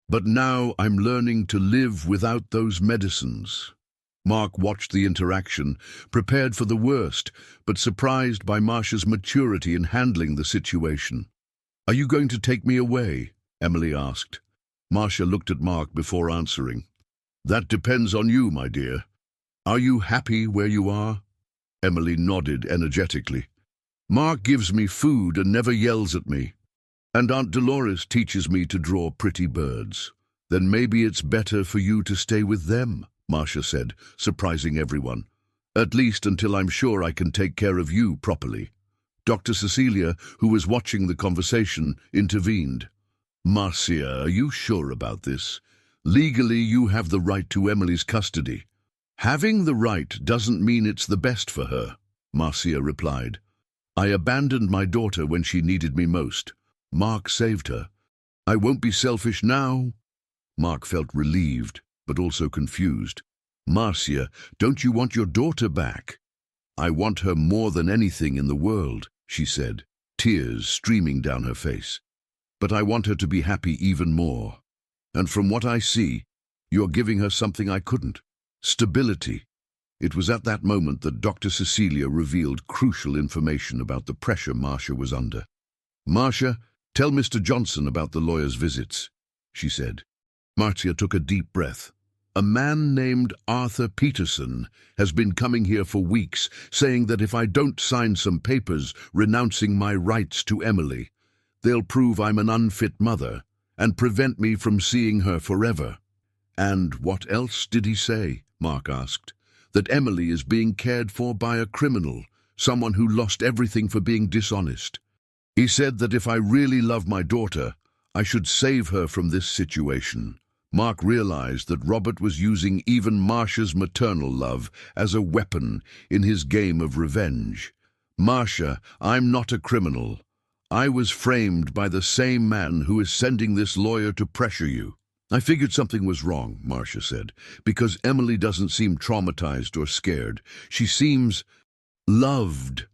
"But now I'm learning to live without those medicines." Mark watched the interaction, prepared for the worst, but surprised by Marcia's maturity in handling the situation. "Are you going to take me away?" Emily asked. Marcia looked at Mark before answering. "That depends on you, my dear. Are you happy where you are?" Emily nodded energetically. "Mark gives me food and never yells at me. And Aunt Dolores teaches me to draw pretty birds." "Then maybe it's better for you to stay with them," Marcia said, surprising everyone. "At least until I'm sure I can take care of you properly." Dr. Cecilia, who was watching the conversation, intervened. "Marcia, are you sure about this? Legally, you have the right to Emily's custody." Having the right doesn't mean it's the best for her, Marcia replied. I abandoned my daughter when she needed me most. Mark saved her. I won't be selfish now. Mark felt relieved, but also confused. Marcia, don't you want your daughter back? I want her more than anything in the world, she said, tears streaming down her face. But I want her to be happy even more. And from what I see, you're giving her something I couldn't. Stability. It was at that moment that Dr. Cecilia revealed crucial information about the pressure Marcia was under. Marcia, tell Mr. Johnson about the lawyer's visits, she said. Marcia took a deep breath. A man named Arthur Peterson has been coming here for weeks, saying that if I don't sign some papers renouncing my rights to Emily, they'll prove I'm an unfit mother and prevent me from seeing her forever. And what else did he say? Mark asked. That Emily is being cared for by a criminal, someone who lost everything for being dishonest. He said that if I really love my daughter, I should save her from this situation. Mark realized that Robert was using even Marcia's maternal love as a weapon in his game of revenge. Marcia, I'm not a criminal. I was framed by the same man who is sending this lawyer to pressure you. I figured something was wrong, Marcia said, because Emily doesn't seem traumatized or scared. She seems loved.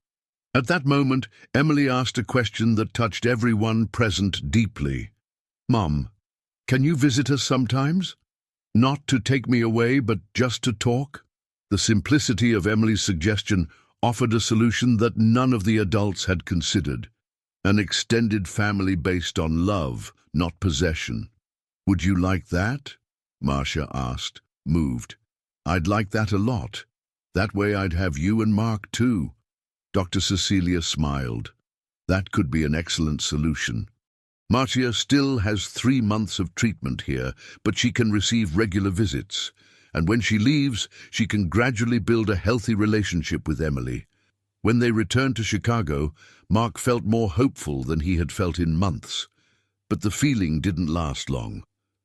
At that moment, Emily asked a question that touched everyone present deeply. Mom, can you visit us sometimes? Not to take me away, but just to talk? The simplicity of Emily's suggestion offered a solution that none of the adults had considered. An extended family based on love, not possession. Would you like that? Marcia asked, moved. I'd like that a lot. That way I'd have you and Mark too. Dr. Cecilia smiled. That could be an excellent solution. Marcia still has 3 months of treatment here, but she can receive regular visits. And when she leaves, she can gradually build a healthy relationship with Emily. When they returned to Chicago, Mark felt more hopeful than he had felt in months. But the feeling didn't last long.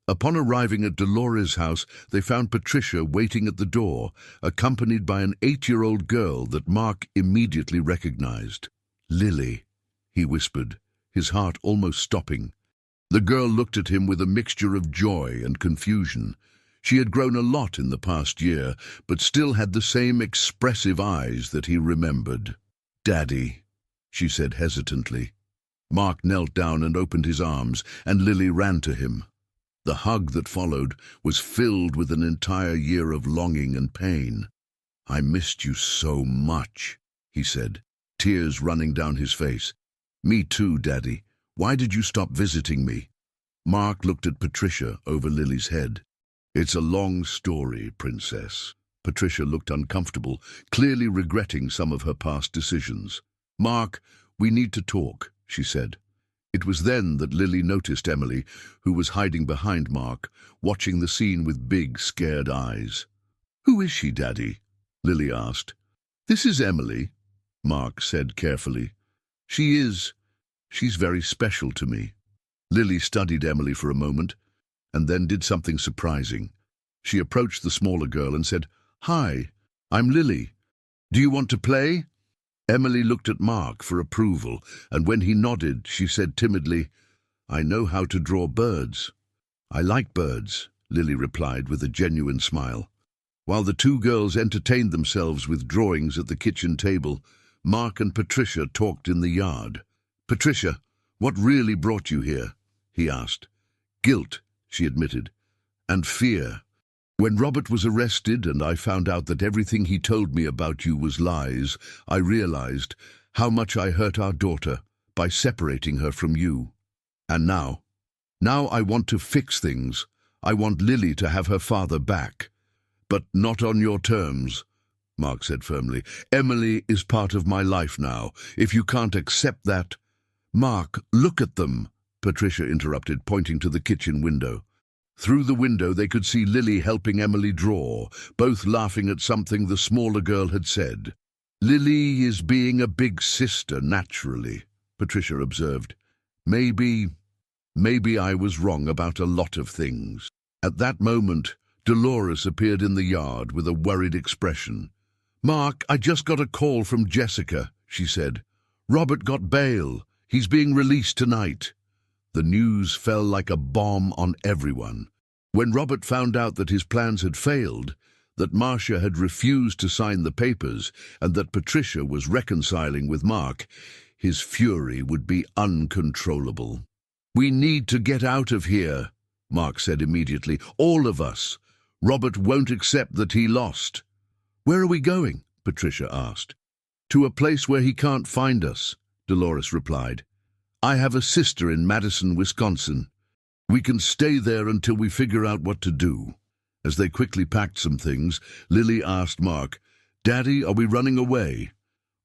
Upon arriving at Dolores' house, they found Patricia waiting at the door, accompanied by an 8-year-old girl that Mark immediately recognized. Lily, he whispered, his heart almost stopping. The girl looked at him with a mixture of joy and confusion. She had grown a lot in the past year, but still had the same expressive eyes that he remembered. Daddy, she said hesitantly. Mark knelt down and opened his arms, and Lily ran to him. The hug that followed was filled with an entire year of longing and pain. I missed you so much, he said, tears running down his face. Me too, Daddy. Why did you stop visiting me? Mark looked at Patricia over Lily's head. It's a long story, Princess. Patricia looked uncomfortable, clearly regretting some of her past decisions. Mark, we need to talk, she said. It was then that Lily noticed Emily, who was hiding behind Mark, watching the scene with big, scared eyes. Who is she, Daddy? Lily asked. This is Emily, Mark said carefully. She's very special to me. Lily studied Emily for a moment, and then did something surprising. She approached the smaller girl and said, Hi, I'm Lily. Do you want to play? Emily looked at Mark for approval, and when he nodded, she said timidly, I know how to draw birds. I like birds, Lily replied with a genuine smile. While the 2 girls entertained themselves with drawings at the kitchen table, Mark and Patricia talked in the yard. Patricia, what really brought you here? He asked. Guilt, she admitted, and fear. When Robert was arrested and I found out that everything he told me about you was lies, I realized how much I hurt our daughter by separating her from you. And now I want to fix things. I want Lily to have her father back. But not on your terms, Mark said firmly. Emily is part of my life now. If you can't accept that... Mark, look at them, Patricia interrupted, pointing to the kitchen window. Through the window they could see Lily helping Emily draw, both laughing at something the smaller girl had said. Lily is being a big sister naturally, Patricia observed. Maybe I was wrong about a lot of things. At that moment, Dolores appeared in the yard with a worried expression. "Mark, I just got a call from Jessica," she said. "Robert got bail. He's being released tonight." The news fell like a bomb on everyone. When Robert found out that his plans had failed, that Marcia had refused to sign the papers, and that Patricia was reconciling with Mark, his fury would be uncontrollable. "We need to get out of here," Mark said immediately. "All of us. Robert won't accept that he lost." "Where are we going?" Patricia asked. "To a place where he can't find us," Dolores replied. "I have a sister in Madison, Wisconsin. We can stay there until we figure out what to do." As they quickly packed some things, Lily asked Mark, "Daddy, are we running away?"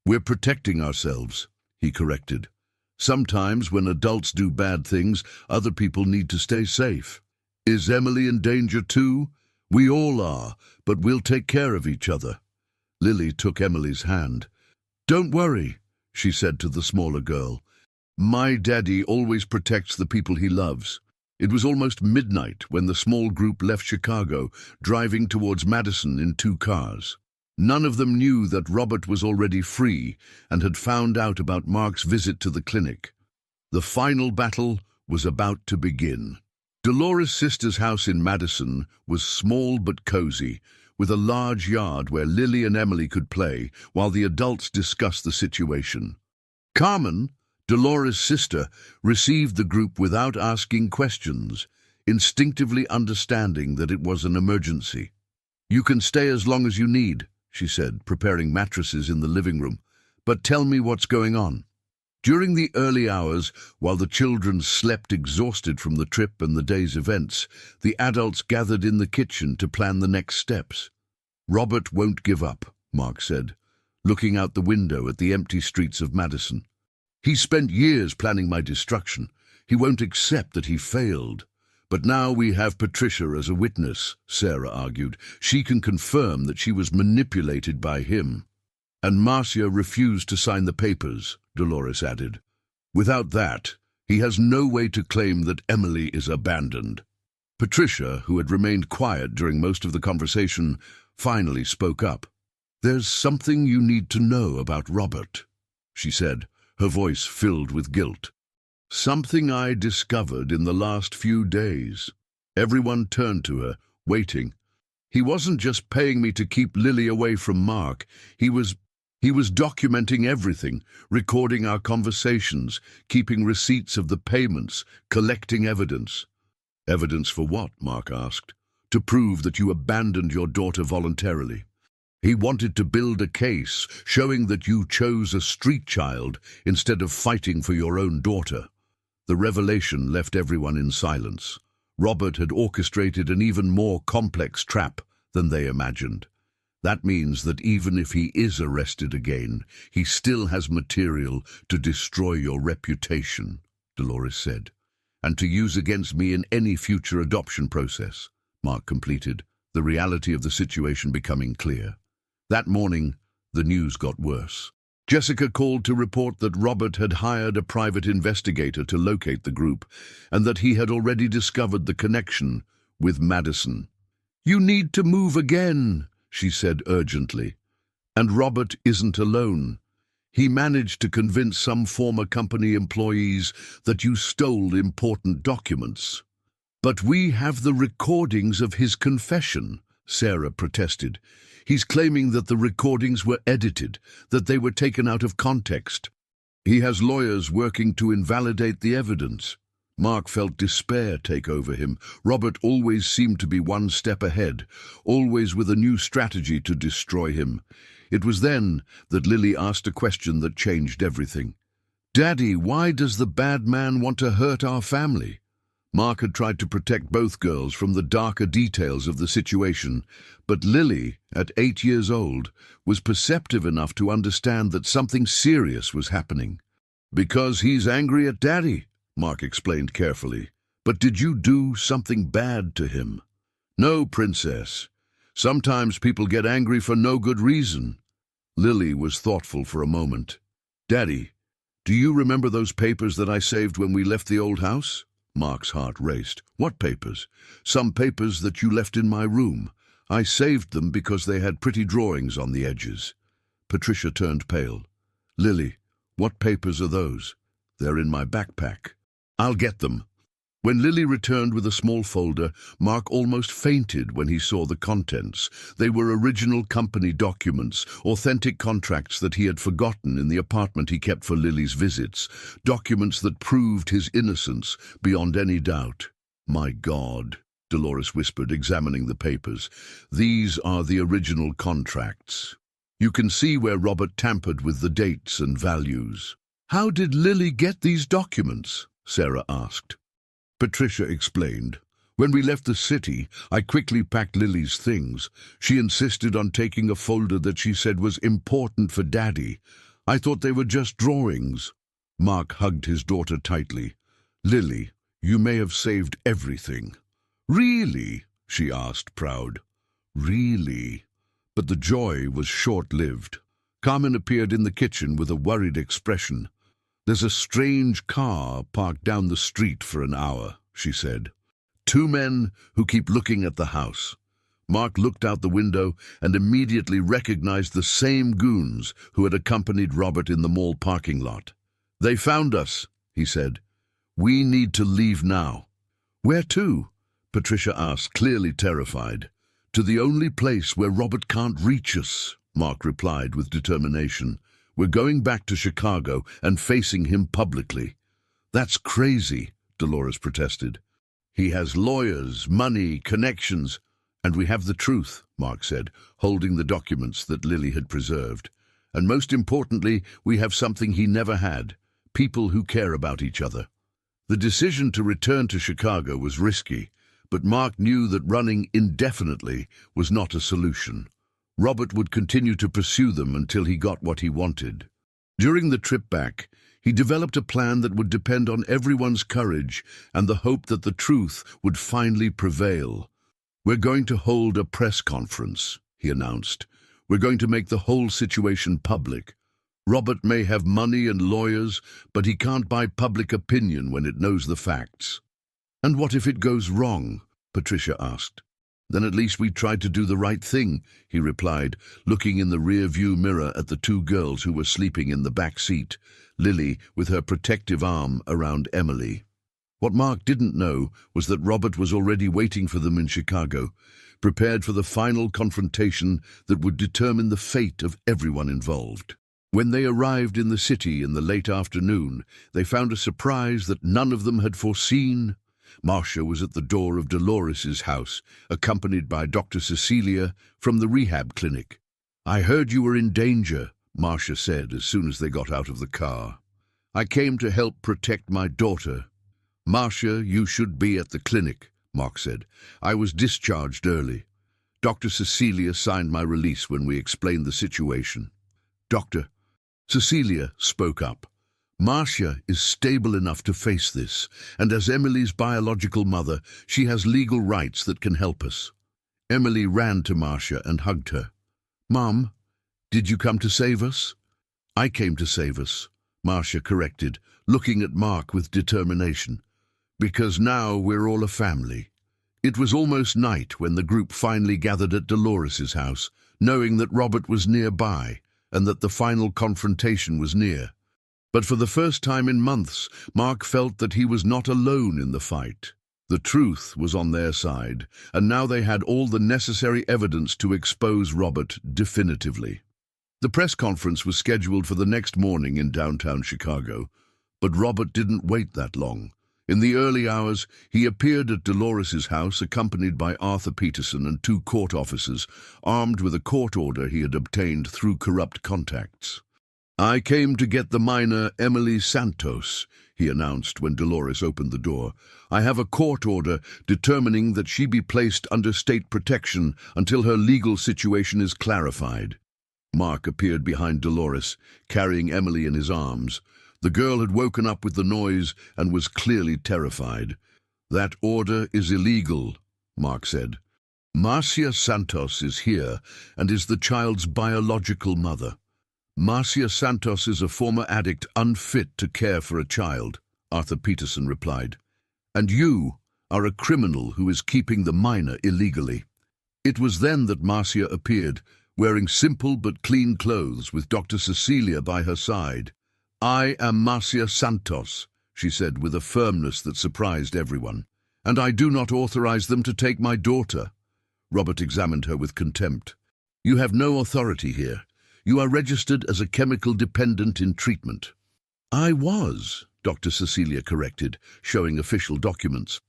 "We're protecting ourselves," he corrected. "Sometimes when adults do bad things, other people need to stay safe." "Is Emily in danger too?" "We all are, but we'll take care of each other." Lily took Emily's hand. "Don't worry," she said to the smaller girl. "My daddy always protects the people he loves." It was almost midnight when the small group left Chicago, driving towards Madison in 2 cars. None of them knew that Robert was already free and had found out about Mark's visit to the clinic. The final battle was about to begin. Dolores' sister's house in Madison was small but cozy, with a large yard where Lily and Emily could play while the adults discussed the situation. Carmen, Dolores' sister, received the group without asking questions, instinctively understanding that it was an emergency. "You can stay as long as you need," she said, preparing mattresses in the living room. "But tell me what's going on." During the early hours, while the children slept exhausted from the trip and the day's events, the adults gathered in the kitchen to plan the next steps. "Robert won't give up," Mark said, looking out the window at the empty streets of Madison. "He spent years planning my destruction. He won't accept that he failed." "But now we have Patricia as a witness," Sarah argued. "She can confirm that she was manipulated by him." "And Marcia refused to sign the papers," Dolores added. "Without that, he has no way to claim that Emily is abandoned." Patricia, who had remained quiet during most of the conversation, finally spoke up. "There's something you need to know about Robert," she said, her voice filled with guilt. "Something I discovered in the last few days." Everyone turned to her, waiting. "He wasn't just paying me to keep Lily away from Mark. He was documenting everything, recording our conversations, keeping receipts of the payments, collecting evidence." "Evidence for what?" Mark asked. "To prove that you abandoned your daughter voluntarily. He wanted to build a case showing that you chose a street child instead of fighting for your own daughter." The revelation left everyone in silence. Robert had orchestrated an even more complex trap than they imagined. "That means that even if he is arrested again, he still has material to destroy your reputation," Dolores said. "And to use against me in any future adoption process," Mark completed, the reality of the situation becoming clear. That morning, the news got worse. Jessica called to report that Robert had hired a private investigator to locate the group, and that he had already discovered the connection with Madison. "You need to move again," she said urgently. "And Robert isn't alone. He managed to convince some former company employees that you stole important documents." "But we have the recordings of his confession," Sarah protested. "He's claiming that the recordings were edited, that they were taken out of context. He has lawyers working to invalidate the evidence." Mark felt despair take over him. Robert always seemed to be one step ahead, always with a new strategy to destroy him. It was then that Lily asked a question that changed everything. "Daddy, why does the bad man want to hurt our family?" Mark had tried to protect both girls from the darker details of the situation, but Lily, at 8 years old, was perceptive enough to understand that something serious was happening. "Because he's angry at Daddy," Mark explained carefully. "But did you do something bad to him?" "No, Princess. Sometimes people get angry for no good reason." Lily was thoughtful for a moment. "Daddy, do you remember those papers that I saved when we left the old house?" Mark's heart raced. What papers? Some papers that you left in my room. I saved them because they had pretty drawings on the edges. Patricia turned pale. Lily, what papers are those? They're in my backpack. I'll get them. When Lily returned with a small folder, Mark almost fainted when he saw the contents. They were original company documents, authentic contracts that he had forgotten in the apartment he kept for Lily's visits, documents that proved his innocence beyond any doubt. My God, Dolores whispered, examining the papers. These are the original contracts. You can see where Robert tampered with the dates and values. How did Lily get these documents? Sarah asked. Patricia explained. When we left the city, I quickly packed Lily's things. She insisted on taking a folder that she said was important for Daddy. I thought they were just drawings. Mark hugged his daughter tightly. Lily, you may have saved everything. Really? She asked, proud. Really? But the joy was short-lived. Carmen appeared in the kitchen with a worried expression. There's a strange car parked down the street for an hour, she said. 2 men who keep looking at the house. Mark looked out the window and immediately recognized the same goons who had accompanied Robert in the mall parking lot. They found us, he said. We need to leave now. Where to? Patricia asked, clearly terrified. To the only place where Robert can't reach us, Mark replied with determination. We're going back to Chicago and facing him publicly. That's crazy, Dolores protested. He has lawyers, money, connections, and we have the truth, Mark said, holding the documents that Lily had preserved. And most importantly, we have something he never had, people who care about each other. The decision to return to Chicago was risky, but Mark knew that running indefinitely was not a solution. Robert would continue to pursue them until he got what he wanted. During the trip back, he developed a plan that would depend on everyone's courage and the hope that the truth would finally prevail. We're going to hold a press conference, he announced. We're going to make the whole situation public. Robert may have money and lawyers, but he can't buy public opinion when it knows the facts. And what if it goes wrong? Patricia asked. Then at least we tried to do the right thing, he replied, looking in the rear-view mirror at the 2 girls who were sleeping in the back seat, Lily with her protective arm around Emily. What Mark didn't know was that Robert was already waiting for them in Chicago, prepared for the final confrontation that would determine the fate of everyone involved. When they arrived in the city in the late afternoon, they found a surprise that none of them had foreseen. Marcia was at the door of Dolores's house, accompanied by Dr. Cecilia from the rehab clinic. I heard you were in danger, Marcia said as soon as they got out of the car. I came to help protect my daughter. Marcia, you should be at the clinic, Mark said. I was discharged early. Dr. Cecilia signed my release when we explained the situation. Doctor, Cecilia spoke up. Marcia is stable enough to face this, and as Emily's biological mother, she has legal rights that can help us. Emily ran to Marcia and hugged her. Mom, did you come to save us? I came to save us, Marcia corrected, looking at Mark with determination. Because now we're all a family. It was almost night when the group finally gathered at Dolores's house, knowing that Robert was nearby and that the final confrontation was near. But for the first time in months, Mark felt that he was not alone in the fight. The truth was on their side, and now they had all the necessary evidence to expose Robert definitively. The press conference was scheduled for the next morning in downtown Chicago, but Robert didn't wait that long. In the early hours, he appeared at Dolores's house accompanied by Arthur Peterson and 2 court officers, armed with a court order he had obtained through corrupt contacts. I came to get the minor Emily Santos, he announced when Dolores opened the door. I have a court order determining that she be placed under state protection until her legal situation is clarified. Mark appeared behind Dolores, carrying Emily in his arms. The girl had woken up with the noise and was clearly terrified. That order is illegal, Mark said. Marcia Santos is here and is the child's biological mother. Marcia Santos is a former addict unfit to care for a child, Arthur Peterson replied. and you are a criminal who is keeping the minor illegally." It was then that Marcia appeared, wearing simple but clean clothes with Dr. Cecilia by her side. "I am Marcia Santos," she said with a firmness that surprised everyone, "and I do not authorize them to take my daughter." Robert examined her with contempt. "You have no authority here. You are registered as a chemical dependent in treatment." "I was," Dr. Cecilia corrected, showing official documents.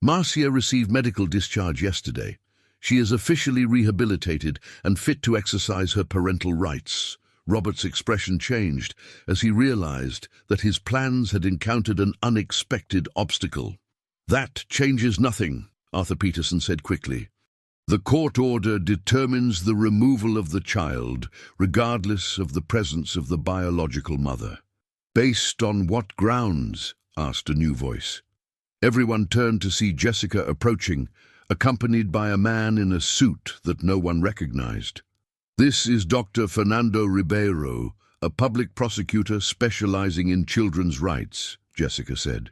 "Marcia received medical discharge yesterday. She is officially rehabilitated and fit to exercise her parental rights." Robert's expression changed as he realized that his plans had encountered an unexpected obstacle. "That changes nothing," Arthur Peterson said quickly. "The court order determines the removal of the child, regardless of the presence of the biological mother." "Based on what grounds?" asked a new voice. Everyone turned to see Jessica approaching, accompanied by a man in a suit that no one recognized. "This is Dr. Fernando Ribeiro, a public prosecutor specializing in children's rights," Jessica said.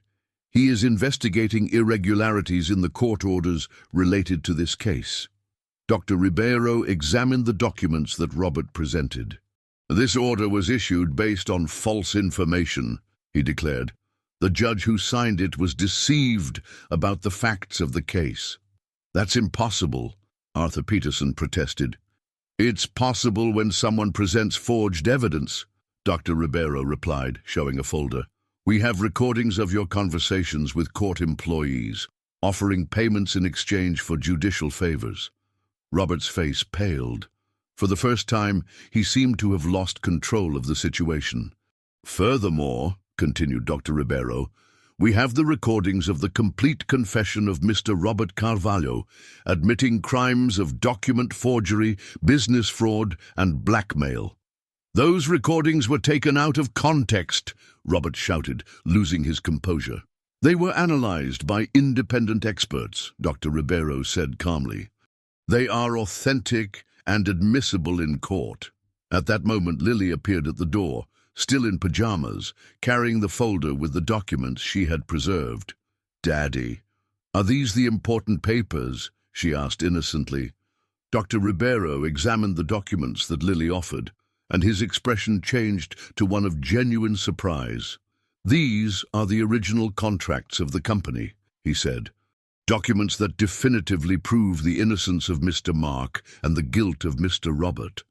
"He is investigating irregularities in the court orders related to this case." Dr. Ribeiro examined the documents that Robert presented. "This order was issued based on false information," he declared. "The judge who signed it was deceived about the facts of the case." "That's impossible," Arthur Peterson protested. "It's possible when someone presents forged evidence," Dr. Ribeiro replied, showing a folder. "We have recordings of your conversations with court employees, offering payments in exchange for judicial favors." Robert's face paled. For the first time, he seemed to have lost control of the situation. "Furthermore," continued Dr. Ribeiro, "we have the recordings of the complete confession of Mr. Robert Carvalho, admitting crimes of document forgery, business fraud, and blackmail." "Those recordings were taken out of context," Robert shouted, losing his composure. "They were analyzed by independent experts," Dr. Ribeiro said calmly. "They are authentic and admissible in court." At that moment, Lily appeared at the door, still in pajamas, carrying the folder with the documents she had preserved. "Daddy, are these the important papers?" she asked innocently. Dr. Ribeiro examined the documents that Lily offered, and his expression changed to one of genuine surprise. "These are the original contracts of the company," he said. "Documents that definitively prove the innocence of Mr. Mark and the guilt of Mr. Robert."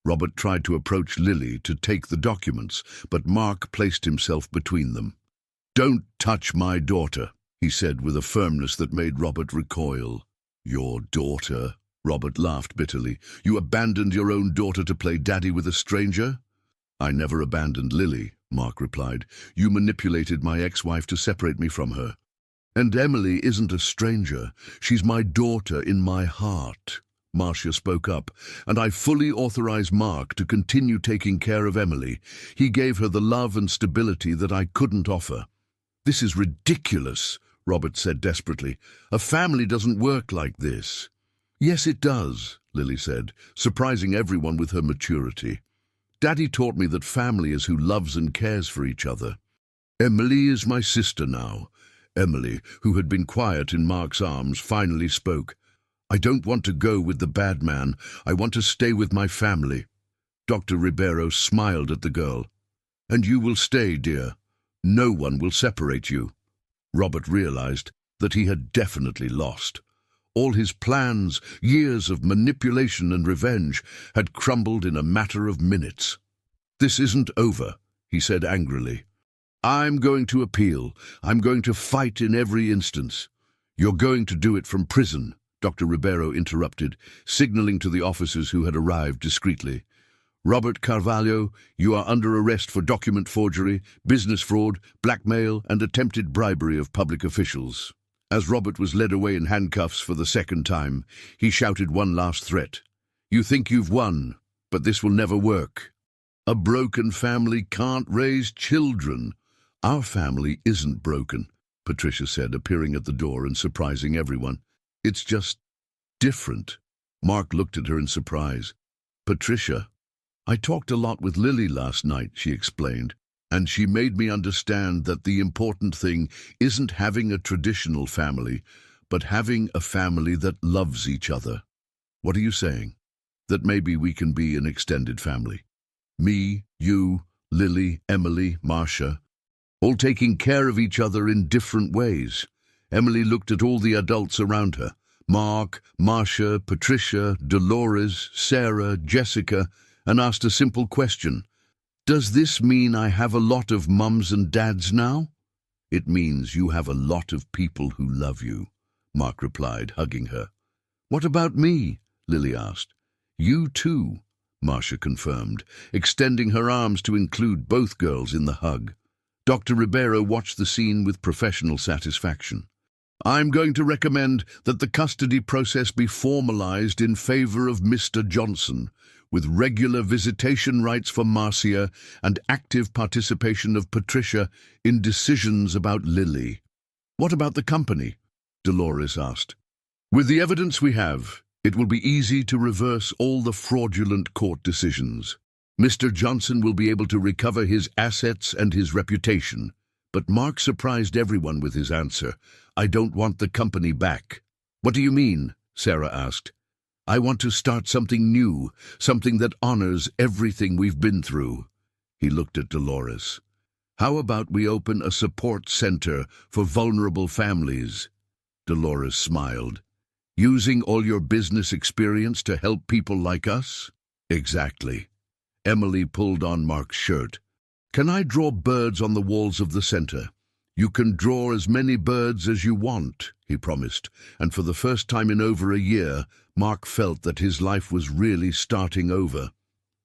Robert tried to approach Lily to take the documents, but Mark placed himself between them. "Don't touch my daughter," he said with a firmness that made Robert recoil. "Your daughter?" Robert laughed bitterly. "You abandoned your own daughter to play daddy with a stranger?" "I never abandoned Lily," Mark replied. "You manipulated my ex-wife to separate me from her. And Emily isn't a stranger. She's my daughter in my heart." Marcia spoke up, "and I fully authorize Mark to continue taking care of Emily. He gave her the love and stability that I couldn't offer." "This is ridiculous," Robert said desperately. "A family doesn't work like this." "Yes, it does," Lily said, surprising everyone with her maturity. "Daddy taught me that family is who loves and cares for each other. Emily is my sister now." Emily, who had been quiet in Mark's arms, finally spoke. "I don't want to go with the bad man. I want to stay with my family." Dr. Ribeiro smiled at the girl. "And you will stay, dear. No one will separate you." Robert realized that he had definitely lost. All his plans, years of manipulation and revenge, had crumbled in a matter of minutes. "This isn't over," he said angrily. "I'm going to appeal. I'm going to fight in every instance." "You're going to do it from prison," Dr. Ribeiro interrupted, signaling to the officers who had arrived discreetly. "Robert Carvalho, you are under arrest for document forgery, business fraud, blackmail, and attempted bribery of public officials." As Robert was led away in handcuffs for the second time, he shouted one last threat. "You think you've won, but this will never work. A broken family can't raise children." "Our family isn't broken," Patricia said, appearing at the door and surprising everyone. "It's just different." Mark looked at her in surprise. "Patricia, I talked a lot with Lily last night," she explained, And she made me understand that the important thing isn't having a traditional family, but having a family that loves each other. What are you saying? That maybe we can be an extended family. Me, you, Lily, Emily, Marcia, all taking care of each other in different ways. Emily looked at all the adults around her. Mark, Marcia, Patricia, Dolores, Sarah, Jessica, and asked a simple question. Does this mean I have a lot of mums and dads now? It means you have a lot of people who love you, Mark replied, hugging her. What about me? Lily asked. You too, Marcia confirmed, extending her arms to include both girls in the hug. Dr. Ribeiro watched the scene with professional satisfaction. I'm going to recommend that the custody process be formalized in favor of Mr. Johnson, with regular visitation rights for Marcia and active participation of Patricia in decisions about Lily. What about the company? Dolores asked. With the evidence we have, it will be easy to reverse all the fraudulent court decisions. Mr. Johnson will be able to recover his assets and his reputation. But Mark surprised everyone with his answer. I don't want the company back. What do you mean? Sarah asked. I want to start something new, something that honors everything we've been through. He looked at Dolores. How about we open a support center for vulnerable families? Dolores smiled. Using all your business experience to help people like us? Exactly. Emily pulled on Mark's shirt. Can I draw birds on the walls of the center? You can draw as many birds as you want, he promised, and for the first time in over a year, Mark felt that his life was really starting over.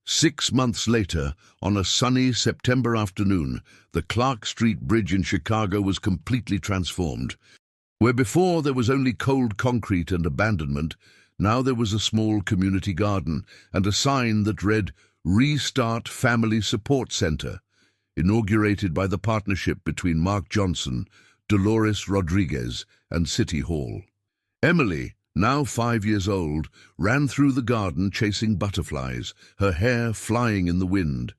6 months later, on a sunny September afternoon, the Clark Street Bridge in Chicago was completely transformed. Where before there was only cold concrete and abandonment, now there was a small community garden and a sign that read, Restart Family Support Center, inaugurated by the partnership between Mark Johnson, Dolores Rodriguez, and City Hall. Emily, now 5 years old, ran through the garden chasing butterflies, her hair flying in the wind.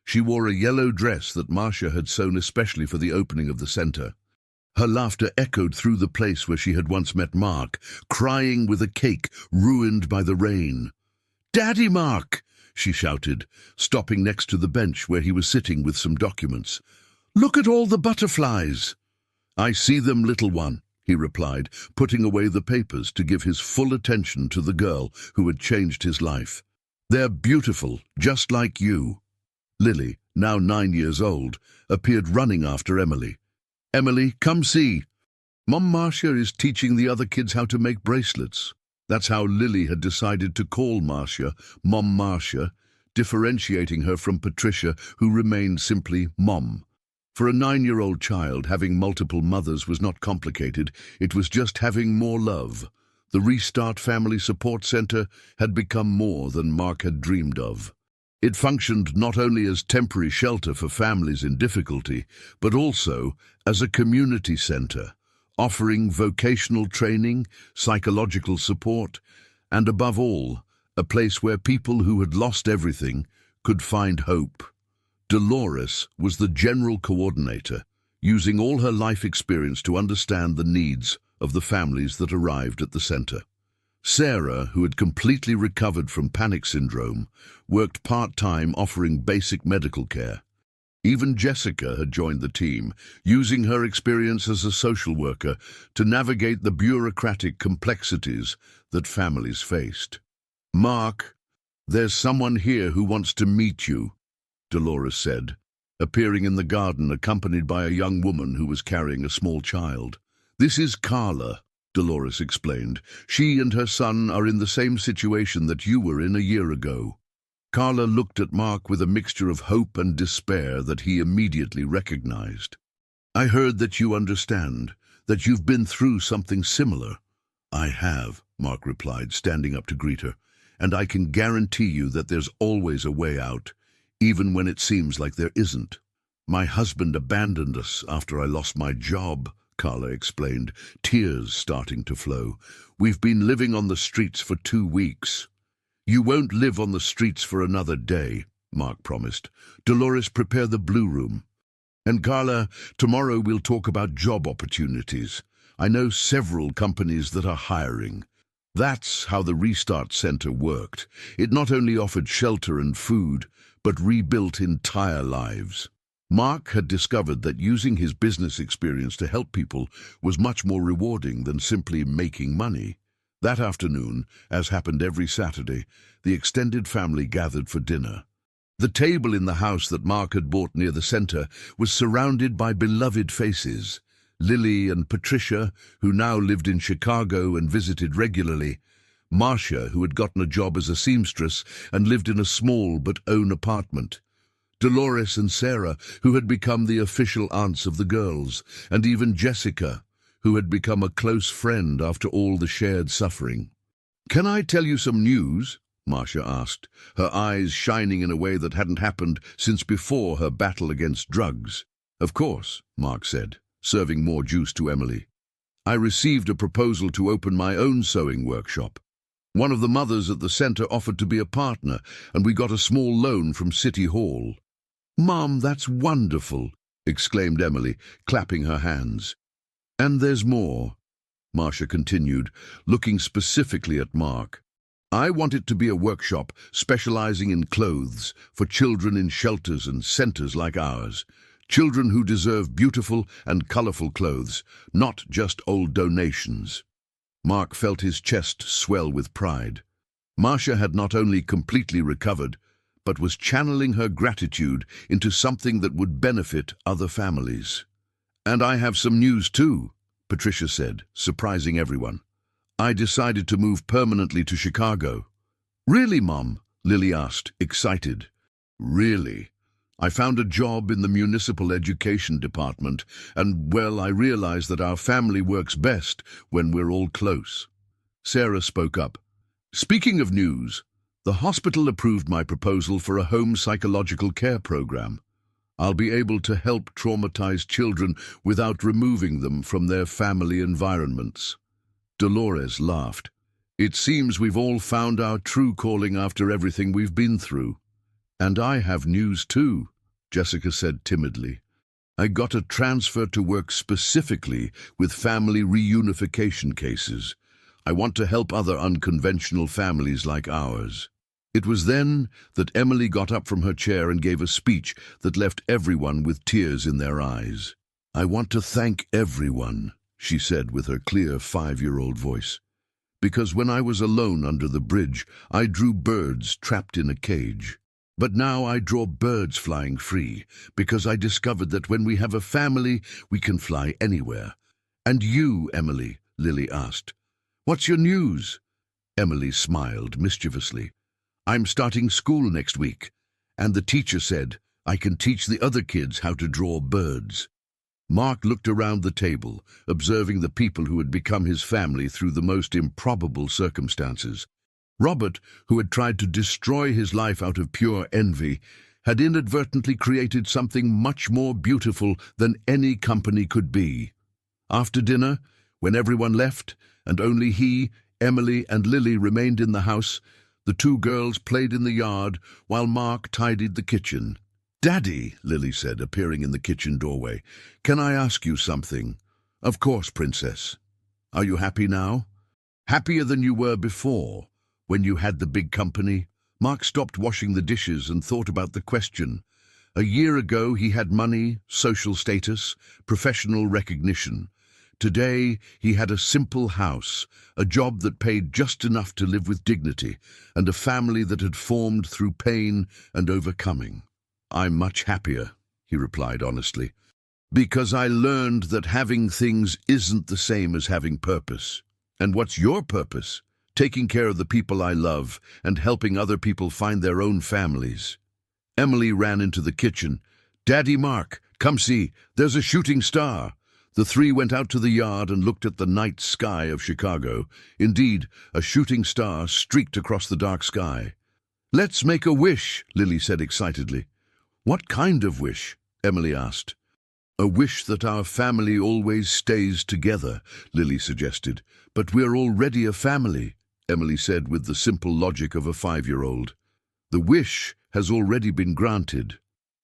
She wore a yellow dress that Marcia had sewn especially for the opening of the center. Her laughter echoed through the place where she had once met Mark, crying with a cake ruined by the rain. "Daddy Mark!" she shouted, stopping next to the bench where he was sitting with some documents. "Look at all the butterflies!" "I see them, little one," he replied, putting away the papers to give his full attention to the girl who had changed his life. "They're beautiful, just like you." Lily, now 9 years old, appeared running after Emily. "Emily, come see. Mom Marcia is teaching the other kids how to make bracelets." That's how Lily had decided to call Marcia Mom Marcia, differentiating her from Patricia, who remained simply Mom. For a 9-year-old child, having multiple mothers was not complicated, it was just having more love. The Restart Family Support Center had become more than Mark had dreamed of. It functioned not only as temporary shelter for families in difficulty, but also as a community center, offering vocational training, psychological support, and above all, a place where people who had lost everything could find hope. Dolores was the general coordinator, using all her life experience to understand the needs of the families that arrived at the center. Sarah, who had completely recovered from panic syndrome, worked part-time offering basic medical care. Even Jessica had joined the team, using her experience as a social worker to navigate the bureaucratic complexities that families faced. "Mark, there's someone here who wants to meet you," Dolores said, appearing in the garden accompanied by a young woman who was carrying a small child. "This is Carla," Dolores explained. "She and her son are in the same situation that you were in a year ago." Carla looked at Mark with a mixture of hope and despair that he immediately recognized. "I heard that you understand, that you've been through something similar." "I have," Mark replied, standing up to greet her, "and I can guarantee you that there's always a way out, even when it seems like there isn't." "My husband abandoned us after I lost my job," Carla explained, tears starting to flow. "We've been living on the streets for 2 weeks." "You won't live on the streets for another day," Mark promised. "Dolores, prepare the blue room. And Carla, tomorrow we'll talk about job opportunities. I know several companies that are hiring. That's how the Restart Center worked. It not only offered shelter and food, but rebuilt entire lives. Mark had discovered that using his business experience to help people was much more rewarding than simply making money. That afternoon, as happened every Saturday, the extended family gathered for dinner. The table in the house that Mark had bought near the center was surrounded by beloved faces. Lily and Patricia, who now lived in Chicago and visited regularly. Marcia, who had gotten a job as a seamstress and lived in a small but own apartment. Dolores and Sarah, who had become the official aunts of the girls, and even Jessica, who had become a close friend after all the shared suffering. "Can I tell you some news?" Marcia asked, her eyes shining in a way that hadn't happened since before her battle against drugs. "Of course," Mark said, serving more juice to Emily. "I received a proposal to open my own sewing workshop. One of the mothers at the center offered to be a partner, and we got a small loan from City Hall." "Mom, that's wonderful!" exclaimed Emily, clapping her hands. "And there's more," Marcia continued, looking specifically at Mark. "I want it to be a workshop specializing in clothes for children in shelters and centers like ours. Children who deserve beautiful and colorful clothes, not just old donations." Mark felt his chest swell with pride. Marcia had not only completely recovered, but was channeling her gratitude into something that would benefit other families. "And I have some news too," Patricia said, surprising everyone. "I decided to move permanently to Chicago." "Really, Mom?" Lily asked, excited. "Really. I found a job in the municipal education department, and, well, I realize that our family works best when we're all close." Sarah spoke up. "Speaking of news, the hospital approved my proposal for a home psychological care program. I'll be able to help traumatized children without removing them from their family environments." Dolores laughed. "It seems we've all found our true calling after everything we've been through." "And I have news too," Jessica said timidly. "I got a transfer to work specifically with family reunification cases. I want to help other unconventional families like ours." It was then that Emily got up from her chair and gave a speech that left everyone with tears in their eyes. "I want to thank everyone," she said with her clear 5-year-old voice. "Because when I was alone under the bridge, I drew birds trapped in a cage. But now I draw birds flying free, because I discovered that when we have a family, we can fly anywhere." "And you, Emily?" Lily asked. "What's your news?" Emily smiled mischievously. "I'm starting school next week, and the teacher said I can teach the other kids how to draw birds." Mark looked around the table, observing the people who had become his family through the most improbable circumstances. Robert, who had tried to destroy his life out of pure envy, had inadvertently created something much more beautiful than any company could be. After dinner, when everyone left, and only he, Emily, and Lily remained in the house, the two girls played in the yard while Mark tidied the kitchen. "Daddy," Lily said, appearing in the kitchen doorway, "can I ask you something?" "Of course, Princess." "Are you happy now? Happier than you were before, when you had the big company?" Mark stopped washing the dishes and thought about the question. A year ago he had money, social status, professional recognition. Today he had a simple house, a job that paid just enough to live with dignity, and a family that had formed through pain and overcoming. "I'm much happier," he replied honestly, "because I learned that having things isn't the same as having purpose." "And what's your purpose?" "Taking care of the people I love and helping other people find their own families." Emily ran into the kitchen. "Daddy Mark, come see, there's a shooting star." The three went out to the yard and looked at the night sky of Chicago. Indeed, a shooting star streaked across the dark sky. "Let's make a wish," Lily said excitedly. "What kind of wish?" Emily asked. "A wish that our family always stays together," Lily suggested. "But we're already a family," Emily said with the simple logic of a 5-year-old. "The wish has already been granted."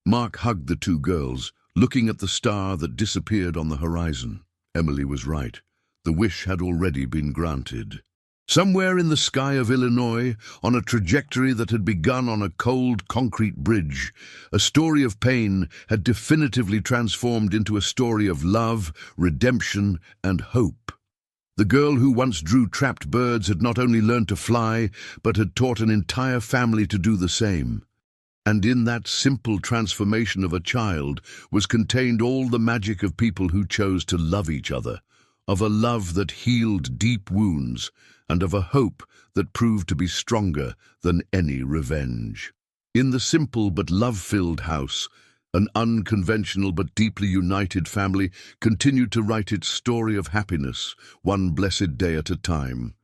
Mark hugged the two girls, looking at the star that disappeared on the horizon. Emily was right. The wish had already been granted. Somewhere in the sky of Illinois, on a trajectory that had begun on a cold concrete bridge, a story of pain had definitively transformed into a story of love, redemption, and hope. The girl who once drew trapped birds had not only learned to fly, but had taught an entire family to do the same. And in that simple transformation of a child was contained all the magic of people who chose to love each other, of a love that healed deep wounds, and of a hope that proved to be stronger than any revenge. In the simple but love-filled house, an unconventional but deeply united family continued to write its story of happiness, one blessed day at a time.